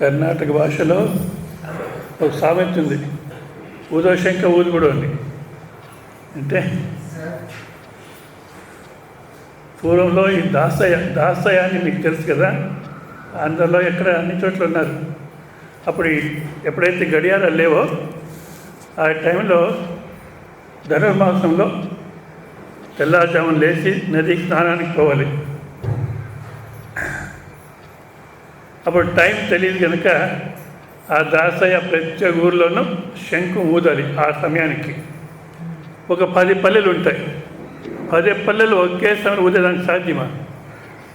కర్ణాటక భాషలో ఒక సామెత ఉంది, ఊదో శంఖ ఊదుగుడు అని. అంటే పూర్వంలో ఈ దాసయాన్ని మీకు తెలుసు కదా, ఆంధ్రలో ఎక్కడ అన్ని చోట్ల ఉన్నారు. అప్పుడు ఎప్పుడైతే గడియారాలు లేవో ఆ టైంలో ధనుర్మాసంలో తెల్లారుజామున లేచి నదికి స్నానానికి పోవాలి. అప్పుడు టైం తెలియదు కనుక ఆ దాసయ్య ప్రతి ఊర్లోనూ శంఖం ఊదాలి. ఆ సమయానికి ఒక 10 పల్లెలు ఉంటాయి. 10 పల్లెలు ఒకే సమయం ఊదేదానికి సాధ్యమా?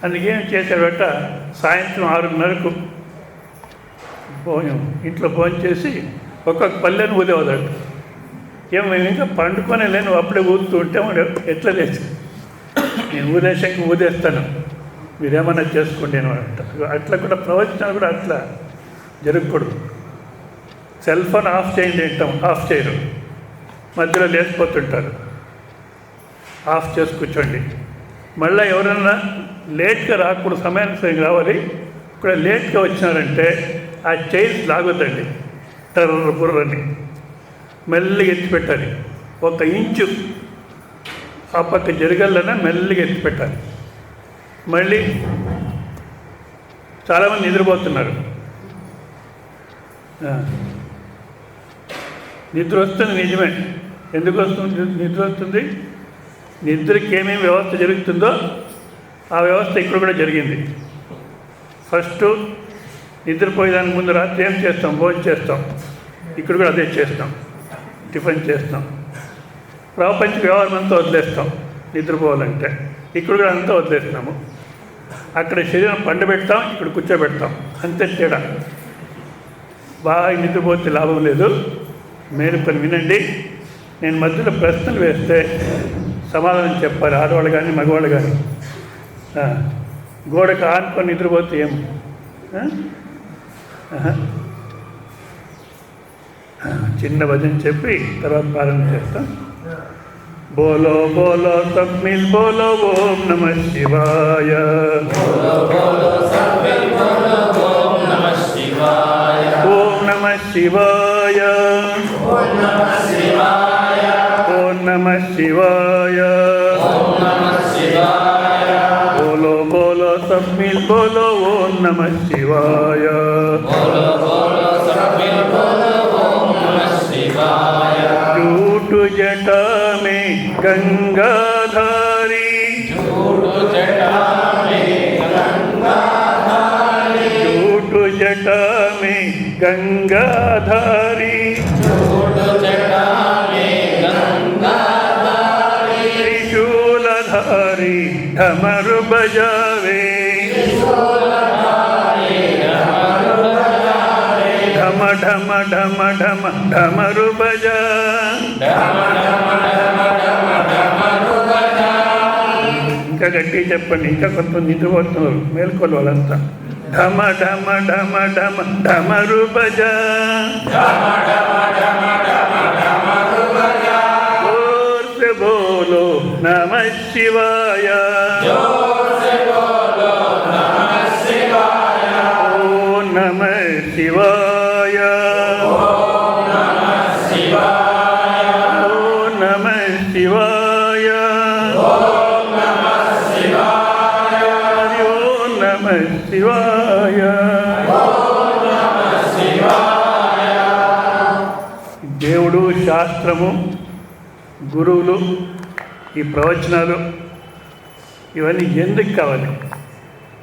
అందుకేం చేశాడట, సాయంత్రం 6:30కు ఇంట్లో ఫోన్ చేసి ఒక్కొక్క పల్లెని ఊదేవదాడు. మేము ఇంకా పండుకొని లేను, అప్పుడే ఊదుతూ ఉంటే ఎట్లా లేచి నేను ఊదే శంఖం ఊదేస్తాను, మీరేమన్నా చేసుకోండి అని అంట. అట్లా కూడా ప్రవచనాలు కూడా అట్లా జరగకూడదు. సెల్ ఫోన్ ఆఫ్ చేయండి అంటాం, ఆఫ్ చేయరు, మధ్యలో లేచిపోతుంటారు. ఆఫ్ చేసి కూర్చోండి. మళ్ళీ ఎవరన్నా లేట్గా రాకూడదు, సమయానికి రావాలి. ఇక్కడ లేట్గా వచ్చినారంటే ఆ చైర్స్ లాగొద్దండి, టర్ర బుర్రని మెల్లిగా ఎత్తిపెట్టాలి. 1 ఇంచు ఆ పక్క జరగల్లనే మెల్లిగా ఎత్తిపెట్టాలి. మళ్ళీ చాలామంది నిద్రపోతున్నారు. నిద్ర వస్తుంది, నిజమే. ఎందుకు వస్తుంది నిద్ర వస్తుంది? నిద్రకి ఏమేమి వ్యవస్థ జరుగుతుందో ఆ వ్యవస్థ ఇక్కడ కూడా జరిగింది. ఫస్ట్ నిద్రపోయేదానికి ముందు రాత్రి ఏం చేస్తాం? భోజనం చేస్తాం. ఇక్కడ కూడా అదే చేస్తాం, టిఫిన్ చేస్తాం. ప్రపంచ వ్యవహారం అంతా వదిలేస్తాం నిద్రపోవాలంటే. ఇక్కడ కూడా అంతా వదిలేస్తున్నాము. అక్కడ శరీరం పండబెడతాం, ఇక్కడ కూర్చోబెడతాం, అంతే తేడా. బాగా నిద్రపోతే లాభం లేదు. మీరు పని వినండి. నేను మధ్యలో ప్రశ్నలు వేస్తే సమాధానం చెప్పాలి, ఆడవాళ్ళు కానీ మగవాళ్ళు కానీ. గోడకు ఆనుకొని నిద్రపోతే ఏమో చిన్న భజన చెప్పి తర్వాత ప్రారంభం చేస్తాం. बोलो बोलो सब मिल बोलो ओम नमः शिवाय, बोलो बोलो सब मिल बोलो ओम नमः शिवाय, ओम नमः शिवाय, ओम नमः शिवाय, ओम नमः शिवाय, ओम नमः शिवाय, बोलो बोलो सब मिल बोलो ओम नमः शिवाय, बोलो बोलो सब मिल बोलो ओम नमः शिवाय, झूठ जटा में गंगाधारी, झूठ जटा में गंगाधारी, झूठ जटा में गंगाधारी, झूठ जटा में गंगाधारी, त्रिशूलधारी ढमरू बजावे, त्रिशूलधारी ढमरू बजावे, ढम ढम ढम ढम ढमरू बजा, ढम ढम ढम ढम ढमरू बजा. ఇంకా గట్టి చెప్పండి, ఇంకా కొంత నిద్రపోతున్నారు, మేల్కోవాలి వాళ్ళంతా. ఢమ ఢమ ఢమ ఢమ ఢమరు బజా, ढम ढम ढम ढम ढमरू बजा. जोर से बोलो नमः शिवाय, जोर से बोलो नमः शिवाय, ओम नमः शिवाय, ओम नमः शिवाय, ओम नमः शिवाय, ओम नमः शिवाय, ओम नमः शिवाय. ओम नमः शिवाय. దేవుడు, శాస్త్రము, గురువులు, ఈ ప్రవచనాలు ఇవన్నీ ఎందుకు కావాలి?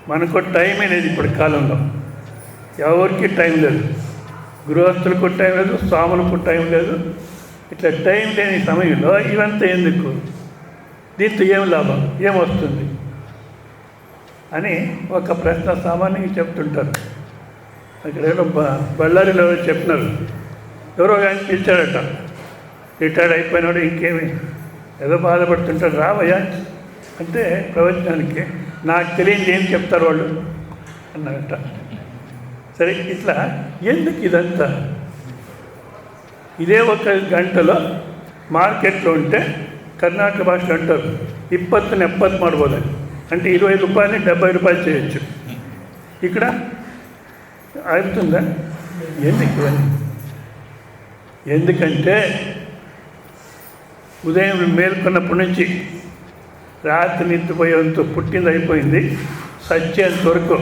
మనకు టైమే లేదు ఇప్పుడు కాలంలో. ఎవరికి టైం లేదు. గృహస్థులకు టైం లేదు, స్వాములకు టైం లేదు. ఇట్లా టైం లేని సమయంలో ఇవంతా ఎందుకు? దీంతో ఏం లాభం, ఏమొస్తుంది అని ఒక ప్రశ్న సామాన్యంగా చెప్తుంటారు. అక్కడ ఏదో బళ్ళారిలో చెప్పినారు. ఎవరో ఆయన పిలిచాడట, రిటైర్డ్ అయిపోయినాడు, ఇంకేమి ఏదో బాధపడుతుంటారు, రావయ్యా అంటే ప్రవచనానికి. నాకు తెలియదు ఏం చెప్తారు వాళ్ళు అన్నారట. సరే, ఇట్లా ఎందుకు ఇదంతా? ఇదే 1 గంటలో మార్కెట్లో ఉంటే కర్ణాటక భాషలో అంటారు 20 ಮಾಡ್ಬೋದು. అంటే 20 రూపాయలని 70 రూపాయలు చేయొచ్చు. ఇక్కడ ఆగుతుందా? ఎందుకు ఇవన్నీ? ఎందుకంటే ఉదయం మేల్కొన్నప్పటి నుంచి రాత్రి నిద్రపోయేంత పుట్టింది అయిపోయింది, సత్యేంత వరకు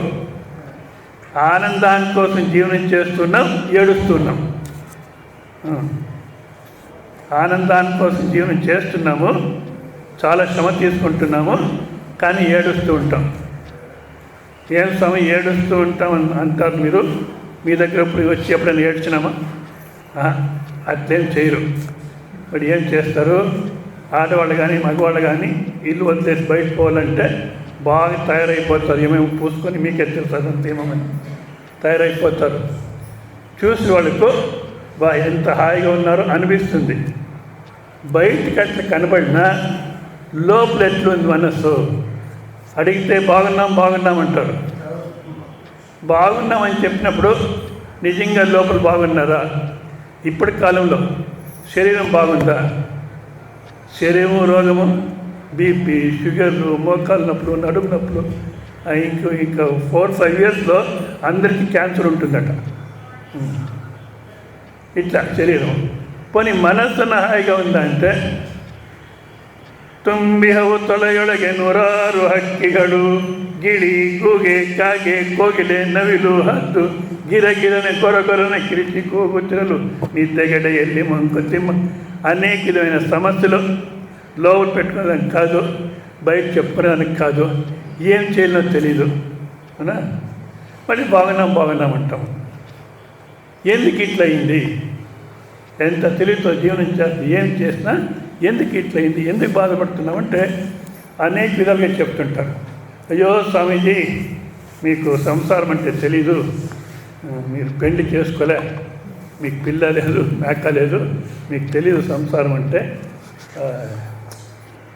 ఆనందాని కోసం జీవనం చేస్తున్నాం, ఏడుస్తున్నాం. ఆనందాని కోసం జీవనం చేస్తున్నాము, చాలా శ్రమ తీసుకుంటున్నాము, కానీ ఏడుస్తూ ఉంటాం. ఏం సమయం ఏడుస్తూ ఉంటాం అంటారు మీరు. మీ దగ్గర ఇప్పుడు వచ్చి ఎప్పుడైనా ఏడ్చినామా? అట్లేం చేయరు. మరి ఏం చేస్తారు? ఆడవాళ్ళు కానీ మగవాళ్ళు కానీ ఇల్లు వదిలేసి బయట పోవాలంటే బాగా తయారైపోతారు, ఏమేమి పూసుకొని మీకే తెలుస్తుంది అంత ఏమేమని తయారైపోతారు. చూసి వాళ్ళకు ఎంత హాయిగా ఉన్నారో అనిపిస్తుంది. బయటికి అట్లా కనబడినా లోపల ఎట్లుంది మనసు? అడిగితే బాగున్నామంటారు. బాగున్నామని చెప్పినప్పుడు నిజంగా లోపల బాగున్నారా? ఇప్పటి కాలంలో శరీరం బాగుందా? శరీరము రోగము, బీపీ, షుగర్లు, మోకాలు నొప్పులు, నడుము నొప్పులు, ఇంకా 4-5 ఇయర్స్లో అందరికీ క్యాన్సర్ ఉంటుందట. ఇట్లా శరీరం. పోనీ మనస్సున హాయిగా ఉందా అంటే ತುಂಬಿಹವು ತೊಳೆಯೊಳಗೆ 100 ಹಕ್ಕಿಗಳು, ಗಿಳಿ, ಗೂಗೆ, ಕಾಗೆ, ಕೋಗಿಲೆ, ನವಿಲು, ಹದ್ದು, ಗಿರಗಿರನೆ ಕೊರಕೊರನೆ ಕಿರಿಚಿ ಕೂಗುತ್ತಿರಲು నిద్దెగಡೆಯಲ್ಲಿ మంకుతిమ్మ. అనేక విధమైన సమస్యలు లోపల పెట్టుకోవడానికి కాదు, బయట చెప్పుకోవడానికి కాదు, ఏం చేయాలో తెలీదు అవునా? మళ్ళీ బాగున్నామంటాం. ఎందుకు ఇట్లా అయింది? ఎంత తెలివితో జీవనం చేస్తే ఏం చేసినా ఎందుకు ఇట్లయింది, ఎందుకు బాధపడుతున్నామంటే అనేక విధాలుగా చెప్తుంటారు. అయ్యో స్వామీజీ, మీకు సంసారం అంటే తెలీదు, మీరు పెళ్లి చేసుకోలే, మీకు పిల్ల లేదు, మేక లేదు, మీకు తెలీదు సంసారం అంటే.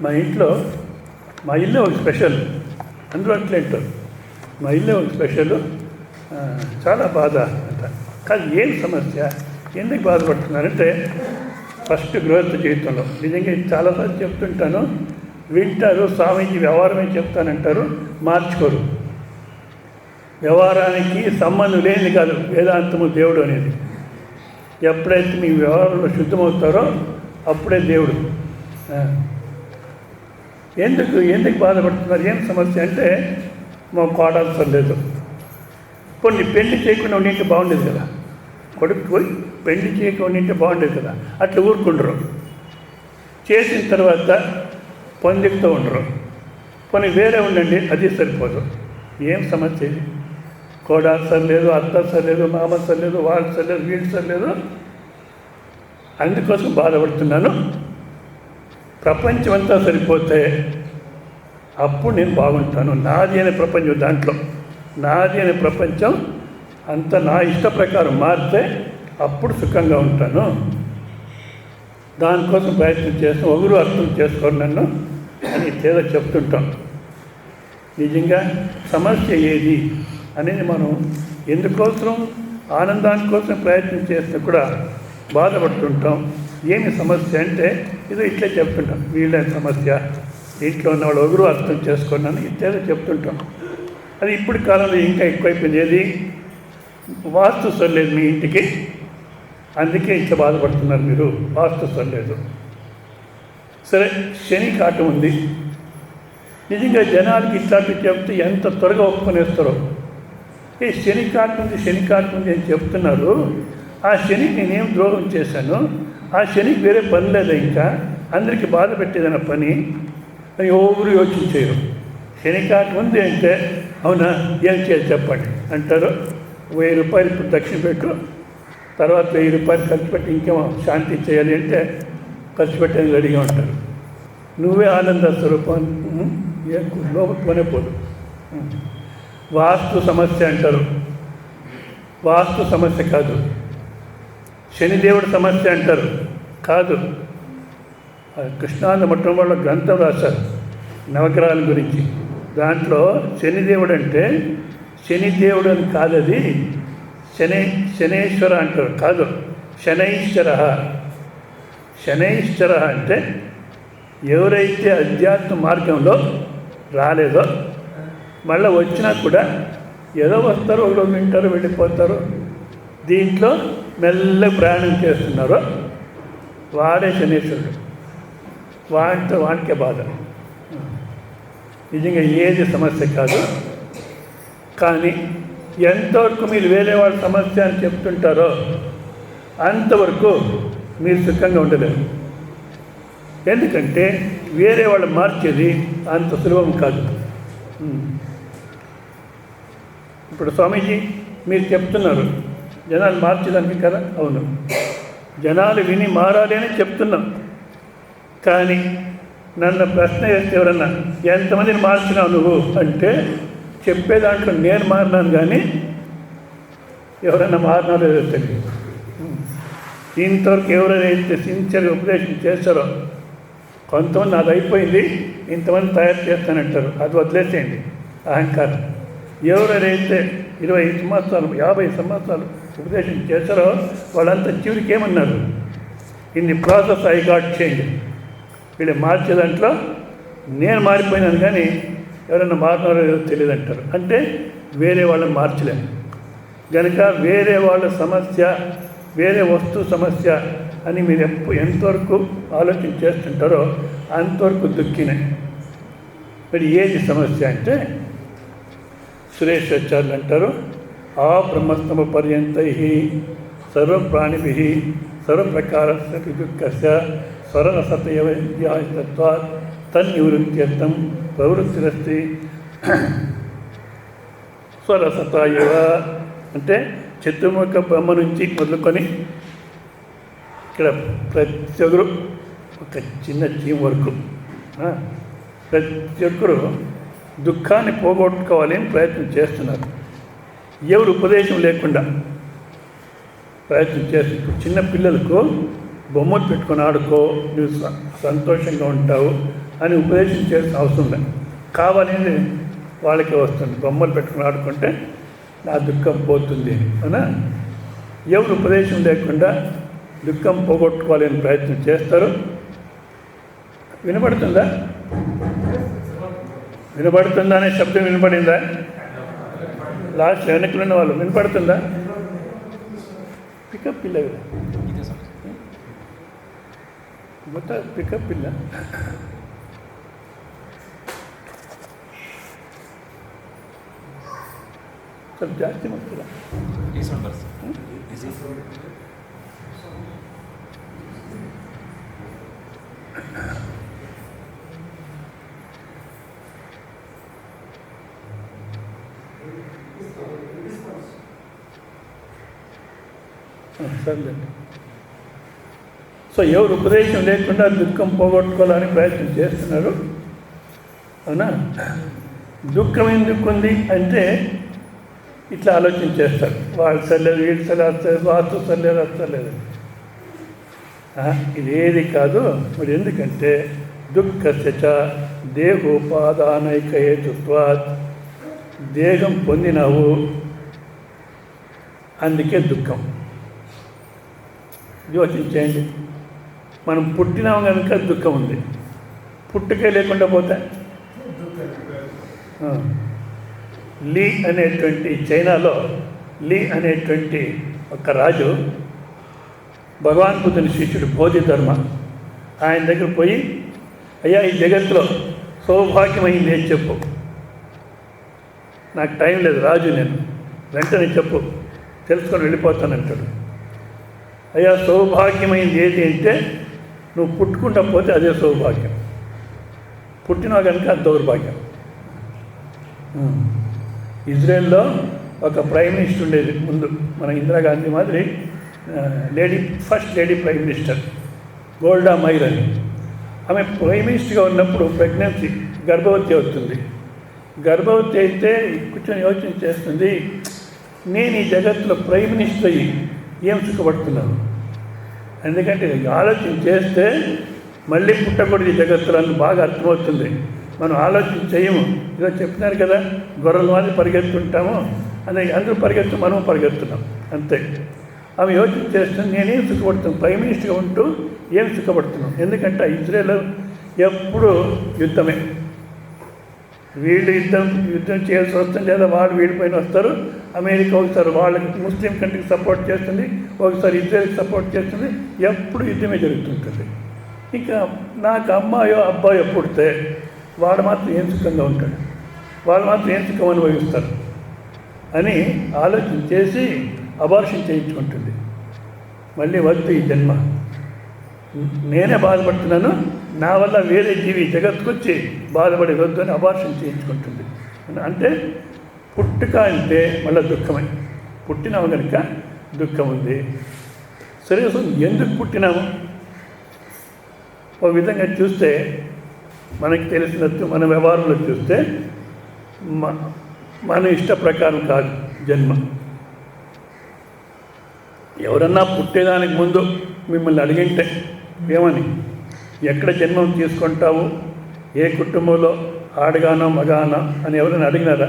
మా ఇల్లే ఒక స్పెషల్, అందరూ అట్లేంటారు. మా ఇల్లే ఒక స్పెషల్, చాలా బాధ అంట. కానీ ఏం సమస్య, ఎందుకు బాధపడుతున్నారంటే ఫస్ట్ గృహస్థ జీవితంలో నిజంగా చాలాసార్లు చెప్తుంటాను, వింటారు, స్వామీజీ వ్యవహారమే చెప్తానంటారు, మార్చుకోరు. వ్యవహారానికి సంబంధం లేనిది కాదు వేదాంతము, దేవుడు అనేది. ఎప్పుడైతే మీ వ్యవహారంలో శుద్ధమవుతారో అప్పుడే దేవుడు. ఎందుకు బాధపడుతున్నారు, ఏం సమస్య అంటే మా కోడాల్సిన లేదు. కొన్ని పెళ్లి చేయకుండా ఉండింటే బాగుండేది కదా, కొడుకు పోయి పెళ్లి చేయకుండా ఉంటే బాగుండేది కదా, అట్లా ఊరుకుండరు. చేసిన తర్వాత పొందిస్తూ ఉండరు. కొన్ని వేరే ఉండండి, అది సరిపోదు. ఏం సమస్య ఇది? కోడాలు సరిలేదు, అత్త సరిలేదు, మామ సరిలేదు, వాళ్ళు సరిలేదు, వీళ్ళు సరిలేదు. అందుకోసం బాధపడుతున్నాను. ప్రపంచం అంతా సరిపోతే అప్పుడు నేను బాగుంటాను. నాది అనే ప్రపంచం, దాంట్లో నాది అనే ప్రపంచం అంతా నా ఇష్ట ప్రకారం మారితే అప్పుడు సుఖంగా ఉంటాను. దానికోసం ప్రయత్నం చేస్తాం. ఒకరు అర్థం చేసుకోరు నన్ను అని ఏదో చెప్తుంటాం. నిజంగా సమస్య ఏది అనేది మనం ఎందుకోసం ఆనందానికోసం ప్రయత్నం చేస్తే కూడా బాధపడుతుంటాం. ఏమి సమస్య అంటే ఇది ఇట్లే చెప్తుంటాం, వీళ్ళ సమస్య, ఇంట్లో ఉన్నవాళ్ళు ఒకరు అర్థం చేసుకున్నాను ఇట్లేదో చెప్తుంటాం. అది ఇప్పుడు కాలంలో ఇంకా ఎక్కువైపోయింది. ఏది వాస్తు సరిలేదు మీ ఇంటికి, అందుకే ఇట్లా బాధపడుతున్నారు మీరు, వాస్తు సరిలేదు. సరే, శని కాటం ఉంది. నిజంగా జనాలకి ఇట్లాంటివి చెప్తే ఎంత త్వరగా ఒప్పుకొనేస్తారో. ఏ శని కాటం ఉంది అని చెప్తున్నారు. ఆ శనికి నేనేం ద్రోహం చేశాను? ఆ శనికి వేరే పని లేదా, ఇంకా అందరికీ బాధ పెట్టేదన్న పని అని ఎవరు యోచించారు. శని కాటం ఉంది అంటే అవునా, ఏం చేయాలి చెప్పండి అంటారు. 1000 రూపాయలు ఇప్పుడు దక్షిణ పెట్టు, తర్వాత 1000 రూపాయలు ఖర్చు పెట్టి ఇంకేమో శాంతి చేయాలి అంటే ఖర్చు పెట్టడానికి రెడీగా ఉంటారు. నువ్వే ఆనంద స్వరూపం, ఏం లోపలనే పోదు. వాస్తు సమస్య అంటారు. వాస్తు సమస్య కాదు, శనిదేవుడి సమస్య అంటారు. కాదు, కృష్ణానంద మొట్టమొదటి గ్రంథం రాశారు నవగ్రహాల గురించి. దాంట్లో శనిదేవుడు అంటే శనిదేవుడు అని కాదు, అది శనేశ్వర అంటారు. కాదు, శనైశ్వర అంటే ఎవరైతే అధ్యాత్మ మార్గంలో రాలేదో, మళ్ళీ వచ్చినా కూడా ఏదో వస్తారు, ఒకరోజు వింటారు, వెళ్ళిపోతారు. దీంట్లో మెల్లగా ప్రయాణం చేస్తున్నారు. వాడే శనీశ్వరుడు, వాడికే బాధ. నిజంగా ఏది సమస్య కాదు. కానీ ఎంతవరకు మీరు వేరే వాళ్ళ సమస్య అని చెప్తుంటారో అంతవరకు మీరు సుఖంగా ఉండలేరు. ఎందుకంటే వేరే వాళ్ళు మార్చేది అంత సులభం కాదు. ఇప్పుడు స్వామీజీ మీరు చెప్తున్నారు జనాలు మార్చేదానికి కదా. అవును, జనాలు విని మారాలి అని చెప్తున్నాం. కానీ నన్ను ప్రశ్న చేస్తే ఎవరన్నా ఎంతమందిని మార్చినావు నువ్వు అంటే చెప్పే దాంట్లో నేను మారినాను, కానీ ఎవరైనా మారినారో లేదో తెలియదు. ఇంతవరకు ఎవరైతే సిన్సియర్గా ఉపదేశం చేస్తారో, కొంతమంది అది అయిపోయింది ఇంతమంది తయారు చేస్తానంటారు, అది వదిలేసేయండి అహంకారం. ఎవరైతే 25 సంవత్సరాలు 50 సంవత్సరాలు ఉపదేశం చేస్తారో వాళ్ళంతా చివరికి ఏమన్నారు, in the process I got change. వీళ్ళు మార్చే దాంట్లో నేను మారిపోయినాను, కానీ ఎవరైనా మారినారో తెలియదు అంటారు. అంటే వేరే వాళ్ళని మార్చలేము కనుక వేరే వాళ్ళ సమస్య, వేరే వస్తువు సమస్య అని మీరు ఎంతవరకు ఆలోచన చేస్తుంటారో అంతవరకు దుఃఖినే. మరి ఏది సమస్య అంటే సురేశ్వరాచార్యులు అంటారు, ఆ బ్రహ్మస్తమ పర్యంతై సర్వప్రాణిభి సర్వప్రకారస్య దుఃఖస్య స్వరసతయత్వాత్ తన్నివృత్త్యర్థం ప్రవృత్తిరస్తి స్వరసతాయవ. అంటే చతుర్ముఖ బ్రహ్మ నుంచి మొదలుకొని ఇక్కడ ప్రతి ఒక్కరు ఒక చిన్న చీమ వరకు ప్రతి ఒక్కరు దుఃఖాన్ని పోగొట్టుకోవాలి అని ప్రయత్నం చేస్తున్నారు. ఎవరు ఉపదేశం లేకుండా ప్రయత్నం చేస్తున్నారు. చిన్న పిల్లలకు బొమ్మలు పెట్టుకొని ఆడుకో, నువ్వు సంతోషంగా ఉంటావు అని ఉపదేశం చేయాల్సిన అవసరం లేదు. కావాలని వాళ్ళకే వస్తుంది, బొమ్మలు పెట్టుకుని ఆడుకుంటే నా దుఃఖం పోతుంది అనా. ఎవరు ఉపదేశం లేకుండా దుఃఖం పోగొట్టుకోవాలని ప్రయత్నం చేస్తారు. వినపడుతుందా? వినపడుతుందా అనే శబ్దం వినపడిందా? లాస్ట్ వెనకలున్న వాళ్ళు వినపడుతుందా? పికప్ పిల్ల మొత్తం పికప్ పిల్ల. ಸ್ವಲ್ಪ ಜಾಸ್ತಿ ಮಾಡ್ತೀರಾ? సర్లే. సో ఎవరు ఉపదేశం లేకుండా దుఃఖం పోగొట్టుకోవాలని ప్రయత్నం చేస్తున్నారు. అవునా? దుఃఖం ఎందుకు ఉంది అంటే ఇట్లా ఆలోచన చేస్తారు, వాళ్ళు సర్లేదు, వీళ్ళు సర్లేదు, వాస్తు సర్లేదు, అది సర్లేదు. ఇదేది కాదు. మరి ఎందుకంటే దుఃఖస్య దేహోపాదానైక హేతుత్వాత్, దేహం పొందినావు అందుకే దుఃఖం. యోచించేయండి, మనం పుట్టినాము కనుక దుఃఖం ఉంది, పుట్టుకే లేకుండా పోతే. లీ అనేటువంటి చైనాలో లీ అనేటువంటి ఒక రాజు భగవాన్ బుద్ధుని శిష్యుడు బోధిధర్మ, ఆయన దగ్గర పోయి, అయ్యా ఈ జగత్తులో సౌభాగ్యమైంది ఏం చెప్పు. నాకు టైం లేదు రాజు, నేను వెంటనే చెప్పు, తెలుసుకొని వెళ్ళిపోతానంటాడు. అయ్యా సౌభాగ్యమైంది ఏది అంటే నువ్వు పుట్టుకుంటా పోతే అదే సౌభాగ్యం, పుట్టినా కనుక అది దౌర్భాగ్యం. ఇజ్రాయెల్లో ఒక ప్రైమ్ మినిస్టర్ ఉండేది ముందు, మన ఇందిరాగాంధీ మాదిరి ఫస్ట్ లేడీ ప్రైమ్ మినిస్టర్ గోల్డా మైర్ అని. ఆమె ప్రైమ్ మినిస్టర్గా ఉన్నప్పుడు ప్రెగ్నెన్సీ, గర్భవతి అవుతుంది. గర్భవతి అయితే కూర్చొని యోచన చేస్తుంది, నేను ఈ జగత్తులో ప్రైమ్ మినిస్టర్ అయ్యి ఏం సుఖపడుతున్నాను. ఎందుకంటే ఆలోచన చేస్తే మళ్ళీ పుట్టకూడదు ఈ జగత్తులో అని బాగా అర్థమవుతుంది. మనం ఆలోచన చేయము. ఇలా చెప్తున్నారు కదా, గొర్రెల మాది పరిగెత్తుంటాము అని, అందరూ పరిగెత్తు, మనము పరిగెత్తున్నాం అంతే. ఆమె యోచన చేస్తుంది, నేనేం సుఖపడుతున్నాను, ప్రైమ్ మినిస్టర్గా ఉంటూ ఏం సుఖపడుతున్నాం. ఎందుకంటే ఇజ్రాయెల్ ఎప్పుడు యుద్ధమే, వీళ్ళు యుద్ధం చేయాల్సి వస్తుంది, లేదా వాళ్ళు వీడిపోయిన వస్తారు. అమెరికా ఒకసారి వాళ్ళకి ముస్లిం కంట్రీకి సపోర్ట్ చేస్తుంది, ఒకసారి ఇజ్రాయెల్కి సపోర్ట్ చేస్తుంది. ఎప్పుడు యుద్ధమే జరుగుతుంటుంది. ఇంకా నాకు అమ్మాయో అబ్బాయో పుడితే వాడు మాత్రం ఏం సుఖంగా ఉంటాడు, వాళ్ళు మాత్రం ఏం సుఖం అనుభవిస్తారు అని ఆలోచన చేసి అబార్షన్ చేయించుకుంటుంది. మళ్ళీ వద్దు ఈ జన్మ, నేనే బాధపడుతున్నాను, నా వల్ల వేరే జీవి జగత్తుకొచ్చి బాధపడి వద్దు అని అబార్షన్ చేయించుకుంటుంది. అంటే పుట్టుక అంటే మళ్ళీ దుఃఖమే. పుట్టినాము కనుక దుఃఖం ఉంది. సరే, అసలు ఎందుకు పుట్టినాము? ఒక విధంగా చూస్తే మనకి తెలిసినట్టు మన వ్యవహారంలో చూస్తే మన ఇష్ట ప్రకారం కాదు జన్మ. ఎవరన్నా పుట్టేదానికి ముందు మిమ్మల్ని అడిగింటే ఏమని, ఎక్కడ జన్మం తీసుకుంటావు, ఏ కుటుంబంలో ఆడగానో మగానో అని ఎవరైనా అడిగినారా?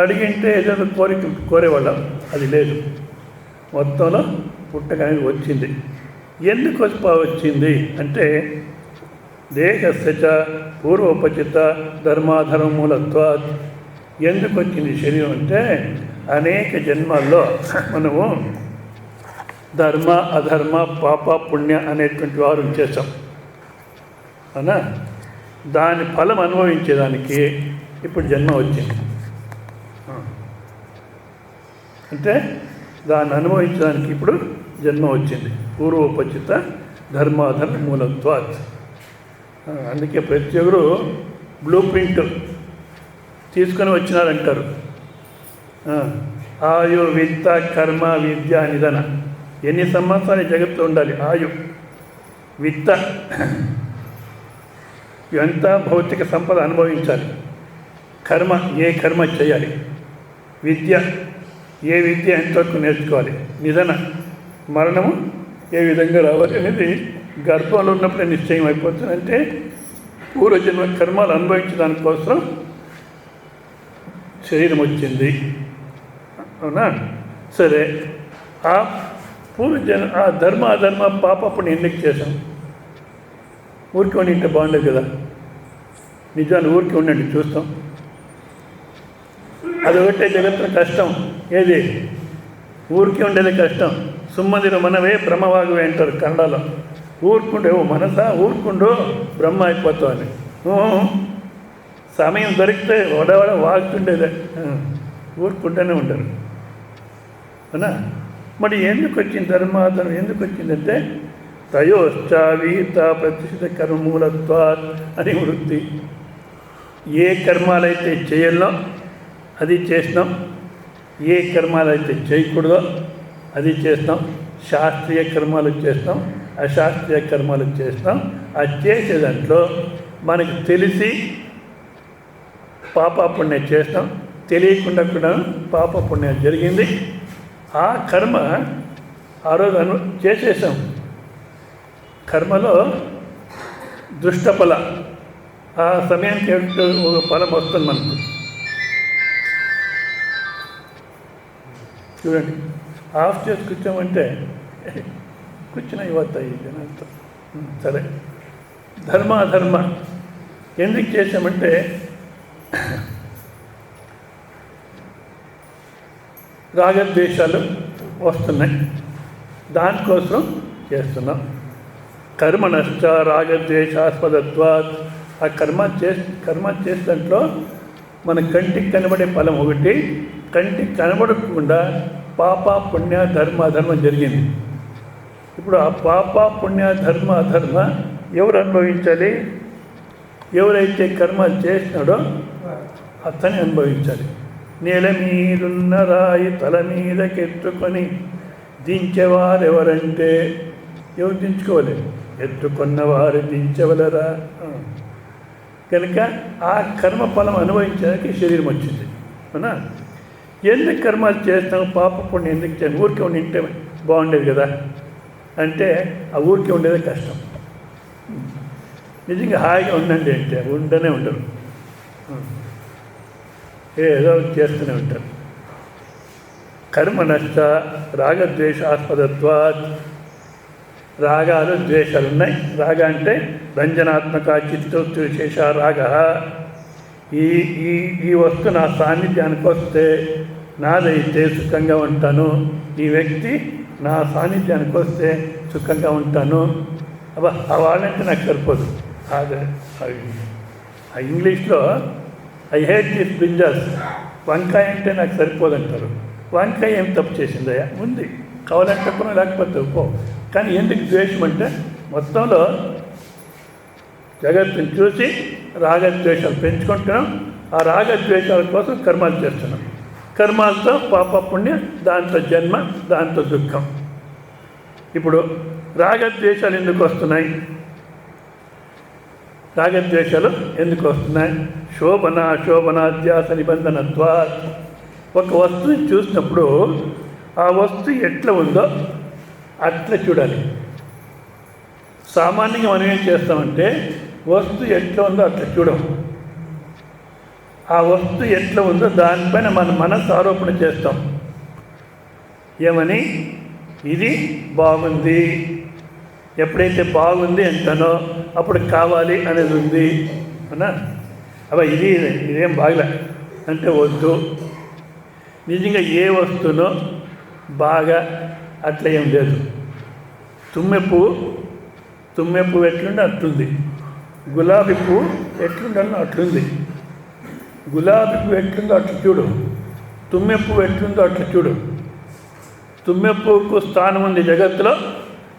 అడిగింటే ఏదైనా కోరేవాళ్ళం. అది లేదు. మొత్తంలో పుట్టగానే వచ్చింది. ఎందుకు వచ్చింది అంటే దేహస్య పూర్వోపచిత ధర్మాధర్మూలత్వాత్. ఎందుకు వచ్చింది శరీరం అంటే అనేక జన్మాల్లో మనము ధర్మ అధర్మ పాప పుణ్య అనేటువంటి వారు చేసాం అనా, దాని ఫలం అనుభవించేదానికి ఇప్పుడు జన్మ వచ్చింది. అంటే దాన్ని అనుభవించడానికి ఇప్పుడు జన్మ వచ్చింది. పూర్వోపచిత ధర్మాధర్మ మూలత్వాత్. అందుకే ప్రతి ఒక్కరు బ్లూ ప్రింట్ తీసుకొని వచ్చినారంటారు. ఆయు విత్త కర్మ విద్య నిధన. ఎన్ని సంవత్సరాలు జగత్తులో ఉండాలి? ఆయు, విత్త ఇవంతా భౌతిక సంపద అనుభవించాలి. కర్మ, ఏ కర్మ చేయాలి. విద్య, ఏ విద్య ఎంతవరకు నేర్చుకోవాలి. నిధన, మరణము ఏ విధంగా రావాలి అనేది గర్భంలో ఉన్నప్పుడే నిశ్చయం అయిపోతుంది. అంటే పూర్వజన్మ కర్మలు అనుభవించడానికి కోసం శరీరం వచ్చింది. అవునా? సరే, ఆ ఆ ధర్మ అధర్మ పాప అప్పుడు ఎందుకు చేసాం? ఊరికి ఉండింటే బాగుండదు కదా. నిజాన్ని ఊరికి ఉండండి చూస్తాం. అదొకటే జగత్తులో కష్టం. ఏది? ఊరికి ఉండేది కష్టం. సుమ్మదిరు మనవే బ్రహ్మవాగువే అంటారు కన్నడలో. ఊరుకుండే, ఓ మనసా ఊరుకుండు బ్రహ్మ అయిపోతావు అని. సమయం దొరికితే వడవడ వాగుతుండేదే, ఊరుకుంటూనే ఉంటారు. అవునా? మరి ఎందుకు వచ్చింది ధర్మాధర్మం? ఎందుకు వచ్చిందంటే తయోశ్చావీత ప్రతిష్ఠిత కర్మూలత్వాత్ అని వృత్తి. ఏ కర్మాలైతే చేయాలో అది చేసినాం, ఏ కర్మాలైతే చేయకూడదో అది చేస్తాం. శాస్త్రీయ కర్మాలు చేస్తాం, అశాస్త్రీయ కర్మాలు చేస్తాం. అది చేసే దాంట్లో మనకు తెలిసి పాప పుణ్యం చేస్తాం, తెలియకుండా కూడా పాప పుణ్యం జరిగింది. ఆ కర్మ ఆ రోజు చేసేసాం. కర్మలో దుష్టఫల ఆ సమయానికి ఒక ఫలం వస్తుంది మనకు. చూడండి, ఆఫ్ చేసి కూర్చోమంటే కూర్చున్న ఇవ్వతాయి జనాలతో. సరే, ధర్మ అధర్మ ఎందుకు చేసామంటే రాగద్వేషాలు వస్తున్నాయి, దానికోసం చేస్తున్నాం. కర్మ నష్ట రాగద్వేషాస్పదత్వాత్. ఆ కర్మ చేసే దాంట్లో మన కంటికి కనబడే ఫలం ఒకటి, కంటికి కనబడకుండా పాప పుణ్య ధర్మ అధర్మం జరిగింది. ఇప్పుడు ఆ పాప పుణ్య ధర్మ అధర్మ ఎవరు అనుభవించాలి? ఎవరైతే కర్మ చేసినాడో అతని అనుభవించాలి. నేల మీదున్న రాయి తల మీదకెత్తుకొని దించేవారెవరంటే ఎవరు దించుకోవాలి? ఎత్తుకున్నవారు దించవలరా. కనుక ఆ కర్మ ఫలం అనుభవించడానికి శరీరం వచ్చింది. అవునా? ఎందుకు కర్మలు చేస్తాం? పాప పుణ్యం ఎందుకు చేయాలి? ఊరికే ఉంటే బాగుండేది కదా అంటే ఆ ఊరికే ఉండేదే కష్టం. నిజంగా హాయిగా ఉండండి అంటే ఉండనే ఉండరు, ఏదో చేస్తూనే ఉంటారు. కర్మ నష్ట రాగద్వేషాస్పదత్వాత్. రాగాలు ద్వేషాలు ఉన్నాయి. రాగ అంటే రంజనాత్మక చిత్తోత్తు విశేష రాగ. ఈ ఈ ఈ వస్తువు నా సాన్నిధ్యానికి వస్తే నాదైతే సుఖంగా ఉంటాను, ఈ వ్యక్తి నా సాన్నిధ్యానికి వస్తే సుఖంగా ఉంటాను. అబ్బా ఆ వాళ్ళంటే నాకు సరిపోదు. అదే ఆ ఇంగ్లీష్లో ఐ హేట్ దిస్ బ్రింజాల్స్, వంకాయ అంటే నాకు సరిపోదు అంటారు. వంకాయ ఏం తప్పు చేసిందయ్యా? ఉంది, కావాలంటే కూడా లేకపోతే పో. కానీ ఎందుకు ద్వేషం అంటే మొత్తంలో జగత్తుని చూసి రాగద్వేషాలు పెంచుకుంటున్నాం. ఆ రాగద్వేషాల కోసం కర్మాలు చేస్తున్నాం. కర్మాలతో పాప పుణ్యం, దాంతో జన్మ, దాంతో దుఃఖం. ఇప్పుడు రాగద్వేషాలు ఎందుకు వస్తున్నాయి? రాగద్వేషాలు ఎందుకు వస్తున్నాయి? శోభన శోభనాధ్యాస నిబంధనత్వా. ఒక వస్తువుని చూసినప్పుడు ఆ వస్తువు ఎట్లా ఉందో అట్లా చూడాలి. సామాన్యంగా మనం ఏం చేస్తామంటే వస్తువు ఎట్లా ఉందో అట్లా చూడం. ఆ వస్తువు ఎట్లా ఉందో దానిపైన మన మనసు ఆరోపణ చేస్తాం. ఏమని? ఇది బాగుంది. ఎప్పుడైతే బాగుంది అంటానో అప్పుడు కావాలి అనేది ఉంది అన్నా. అబ్బా ఇదేం బాగలే అంటే వద్దు. నిజంగా ఏ వస్తువునో బాగా అట్లా ఏం లేదు. తుమ్మె పువ్వు ఎట్లుండో అట్లుంది. గులాబీ పువ్వు ఎట్లుండాలో అట్లుంది. గులాబీ పువ్వు ఎట్లుందో అట్లా చూడు. తుమ్మె పువ్వు ఎట్లుందో అట్లా చూడు. తుమ్మె పువ్వుకు స్థానం ఉంది జగత్తులో,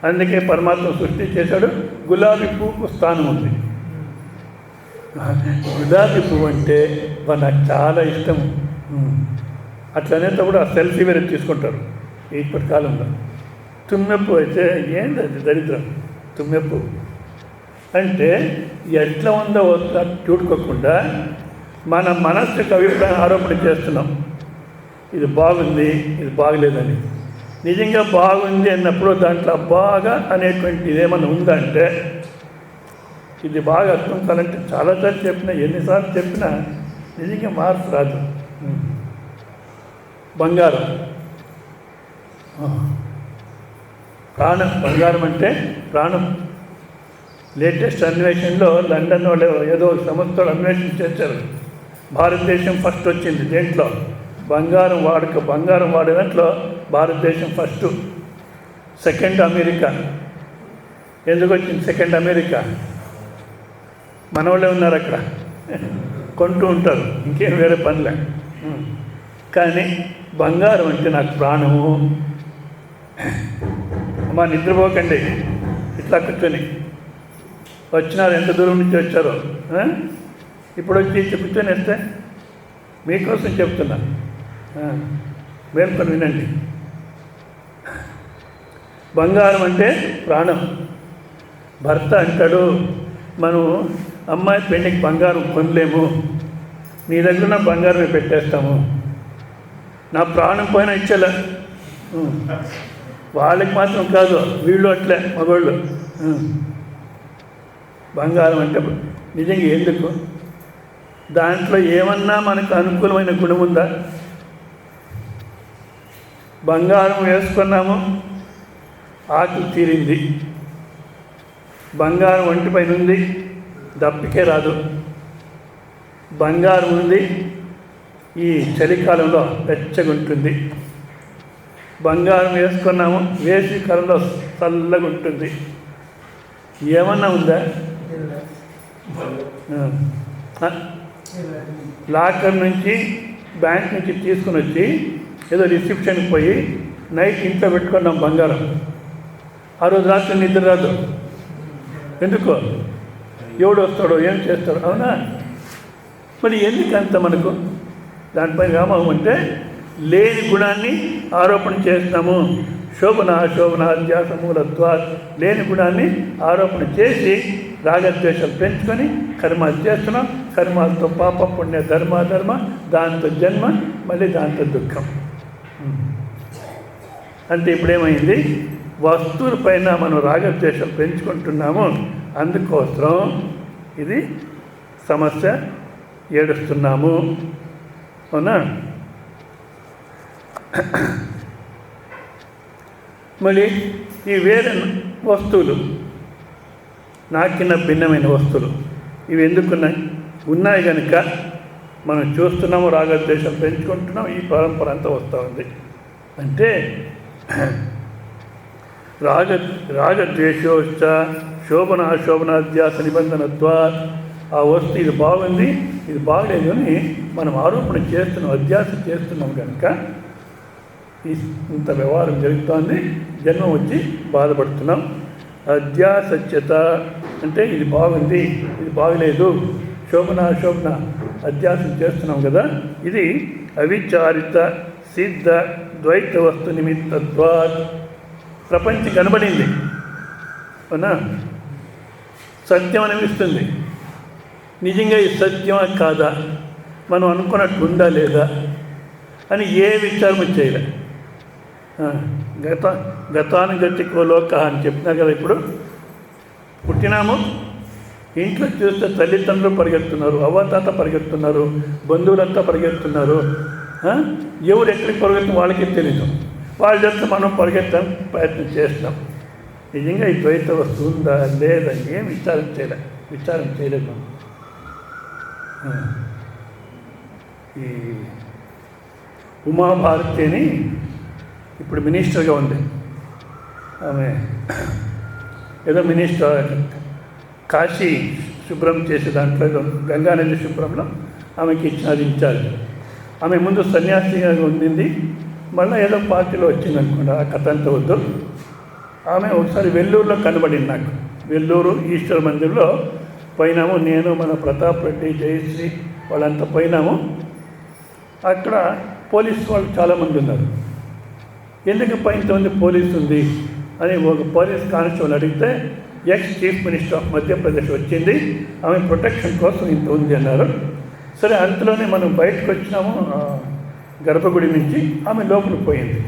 అందుకే పరమాత్మ సృష్టి చేశాడు. గులాబీ పువ్వుకు స్థానం ఉంది. గులాబీ పువ్వు అంటే నాకు చాలా ఇష్టం. అట్లనేటప్పుడు ఆ సెల్ఫీ వేరే తీసుకుంటారు ఇప్పటి కాలంలో. తుమ్మెప్పు అయితే ఏంది అది దరిద్రం. తుమ్మెప్పు అంటే ఎట్లా ఉందో చూడుకోకుండా మన మనస్సుకు అభిప్రాయం ఆరోపణ చేస్తున్నాం. ఇది బాగుంది, ఇది బాగలేదని. నిజంగా బాగుంది అన్నప్పుడు దాంట్లో బాగా అనేటువంటిది ఏమన్నా ఉందంటే, ఇది బాగా అర్థం కావాలంటే చాలాసార్లు చెప్పినా, ఎన్నిసార్లు చెప్పినా నిజంగా మార్పు రాదు. బంగారం ప్రాణం. బంగారం అంటే ప్రాణం. లేటెస్ట్ అన్వేషణలో లండన్ వాళ్ళు ఏదో సంస్థలు అన్వేషణ చేశారు. భారతదేశం ఫస్ట్ వచ్చింది దేంట్లో? బంగారం వాడే దాంట్లో భారతదేశం ఫస్ట్. Second America. ఎందుకు వచ్చింది సెకండ్ అమెరికా? మన వాళ్ళే ఉన్నారు అక్కడ, కొంటూ ఉంటారు, ఇంకేం వేరే పనిలే. కానీ బంగారం అంటే నాకు ప్రాణము. అమ్మా నిద్రపోకండి, ఇట్లా కూర్చొని వచ్చినారు. ఎంత దూరం నుంచి వచ్చారో ఇప్పుడు వచ్చి కూర్చొని వస్తే మీకోసం చెప్తున్నా, మేల్కొని వినండి. బంగారం అంటే ప్రాణం. భర్త అంటాడు, మనం అమ్మాయి పెళ్ళికి బంగారం కొనలేము, నీ దగ్గర నా బంగారమే పెట్టేస్తాము, నా ప్రాణం పోయినా ఇచ్చేలా. వాళ్ళకి మాత్రం కాదు, వీళ్ళు అట్లే మగవాళ్ళు. బంగారం అంటే నిజంగా ఎందుకు? దాంట్లో ఏమన్నా మనకు అనుకూలమైన గుణం ఉందా? బంగారం వేసుకున్నాము, ఆకలి తీరింది. బంగారం ఒంటిపైన ఉంది, దప్పికే రాదు. బంగారం ఉంది, ఈ చలికాలంలో వెచ్చగా ఉంటుంది. బంగారం వేసుకున్నాము, వేసవి కాలంలో చల్లగా ఉంటుంది. ఏమన్నా ఉందా? లాకర్ నుంచి బ్యాంక్ నుంచి తీసుకుని వచ్చి ఏదో రిసెప్షన్కి పోయి నైట్ ఇంట్లో పెట్టుకున్నాం బంగారం. ఆ రోజు రాత్రి నిద్ర రాదు. ఎందుకో? ఎవడు వస్తాడో, ఏం చేస్తాడో. అవునా? మరి ఎందుకంత మనకు దానిపైన వ్యామోహం అంటే లేని గుణాన్ని ఆరోపణ చేస్తాము. శోభనాధ్యాస మూలత్వా. లేని గుణాన్ని ఆరోపణ చేసి రాగద్వేషాలు పెంచుకొని కర్మాలు చేస్తున్నాం. కర్మాలతో పాప పుణ్య ధర్మ, దాంతో జన్మ, మళ్ళీ దాంతో దుఃఖం. అంటే ఇప్పుడేమైంది? వస్తువుల పైన మనం రాగద్వేషాలు పెంచుకుంటున్నాము. అందుకోసం ఇది సమస్య, ఏడుస్తున్నాము. అవునా? మళ్ళీ ఈ వేరే వస్తువులు, నాకిన్న భిన్నమైన వస్తువులు ఇవి ఎందుకున్నాయి? ఉన్నాయి కనుక మనం చూస్తున్నాము, రాగద్వేషాలు పెంచుకుంటున్నాం, ఈ పరంపర అంతా వస్తూ ఉంది. అంటే రాగద్వేషోశ్చ శోభనాశోభనాధ్యాస నిబంధనత్వా, ఆ వస్తు ఇది బాగుంది, ఇది బాగలేదు అని మనం ఆరోపణ చేస్తున్నాం, అధ్యాస చేస్తున్నాం కనుక ఇంత వ్యవహారం జరుగుతోంది, జన్మ వచ్చి బాధపడుతున్నాం. అధ్యాసత్యత అంటే ఇది బాగుంది, ఇది బాగలేదు, శోభన అధ్యాసం చేస్తున్నాం కదా, ఇది అవిచారిత సిద్ధ ద్వైత వస్తు నిమిత్తత్వా. ప్రపంచం కనబడింది అవునా, సత్యం అనిపిస్తుంది, నిజంగా ఇది సత్యమా కాదా, మనం అనుకున్నట్టు ఉందా లేదా అని ఏ విచారము చేయలే. గతానుగతికో లోక అని చెప్తున్నారు కదా. ఇప్పుడు పుట్టినాము, ఇంట్లో చూస్తే తల్లిదండ్రులు పరిగెత్తున్నారు, అవ్వతాత పరిగెత్తున్నారు, బంధువులంతా పరిగెత్తున్నారు. ఎవరు ఎక్కడికి పరిగెత్తున్న వాళ్ళకి తెలియదు, వాళ్ళ చేత మనం పరిగెత్తడానికి ప్రయత్నం చేస్తాం. నిజంగా ఈ ద్వైత వస్తువు ఉందా లేదా ఏం విచారం చేయలేదు మనం. ఈ ఉమాభారతి అని ఇప్పుడు మినిస్టర్గా ఉంది ఆమె, ఏదో మినిస్టర్ కాశీ శుభ్రం చేసే దాంట్లో ఏదో గంగానది శుభ్రంలో ఆమెకి ఇచ్చినది ఇన్ఛార్జ్. ఆమె ముందు సన్యాసిగా ఉండింది, మళ్ళీ ఏదో పార్టీలో వచ్చింది అనుకోండి, ఆ కథ అంతా వద్దు. ఆమె ఒకసారి వెల్లూరులో కనబడింది నాకు. వెల్లూరు ఈశ్వర మందిర్లో పోయినాము, నేను మన ప్రతాప్ రెడ్డి, జయశ్రీ వాళ్ళంతా పోయినాము. అక్కడ పోలీసు వాళ్ళు చాలామంది ఉన్నారు. ఎందుకు ఇంతమంది పోలీసు ఉంది అని ఒక పోలీస్ కానిస్టేబుల్ అడిగితే, ex chief minister of Madhya Pradesh వచ్చింది, ఆమె ప్రొటెక్షన్ కోసం ఇంత ఉంది అన్నారు. సరే, అంతలోనే మనం బయటకు వచ్చినాము గర్భగుడి నుంచి, ఆమె లోపలికి పోయింది.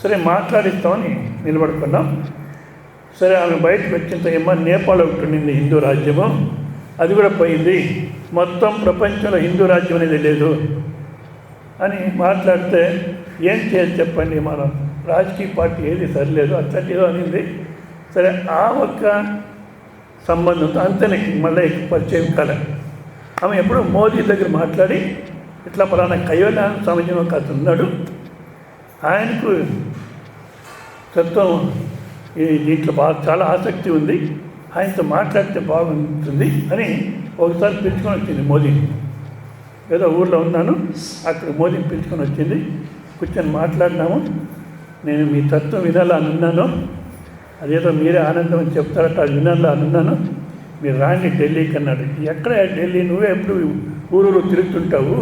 సరే మాట్లాడిస్తామని నిలబడుకున్నాం. సరే, ఆమె బయటకు వచ్చినంత ఏమో నేపాల్ ఒకటి ఉండింది హిందూ రాజ్యము, అది కూడా పోయింది, మొత్తం ప్రపంచంలో హిందూ రాజ్యం అనేది లేదు అని మాట్లాడితే, ఏం చేయాలి చెప్పండి, మనం రాజకీయ పార్టీ ఏది సరిలేదు అట్లాంటిదో అనింది. సరే, ఆ ఒక్క సంబంధంతో అంతనే మళ్ళీ పరిచయం కాలే. ఆమె ఎప్పుడో మోదీ దగ్గర మాట్లాడి, ఇట్లా పలానా కైవల్యాన సమాజం ఒక అతను ఉన్నాడు, ఆయనకు తత్వం దీంట్లో బాగా చాలా ఆసక్తి ఉంది, ఆయనతో మాట్లాడితే బాగుంటుంది అని ఒకసారి పిలుచుకొని వచ్చింది మోదీని. ఏదో ఊళ్ళో ఉన్నాను, అక్కడ మోదీని పిలుచుకొని వచ్చింది, కూర్చొని మాట్లాడినాము. నేను మీ తత్వం వినాలా అని ఉన్నాను, అదేదో మీరే ఆనందం అని చెప్తారట, అది వినాలా అని ఉన్నాను, మీరు రాండి ఢిల్లీకి అన్నాడు. ఎక్కడ ఢిల్లీ, నువ్వే ఎప్పుడు ఊరూరు తిరుగుతుంటావు,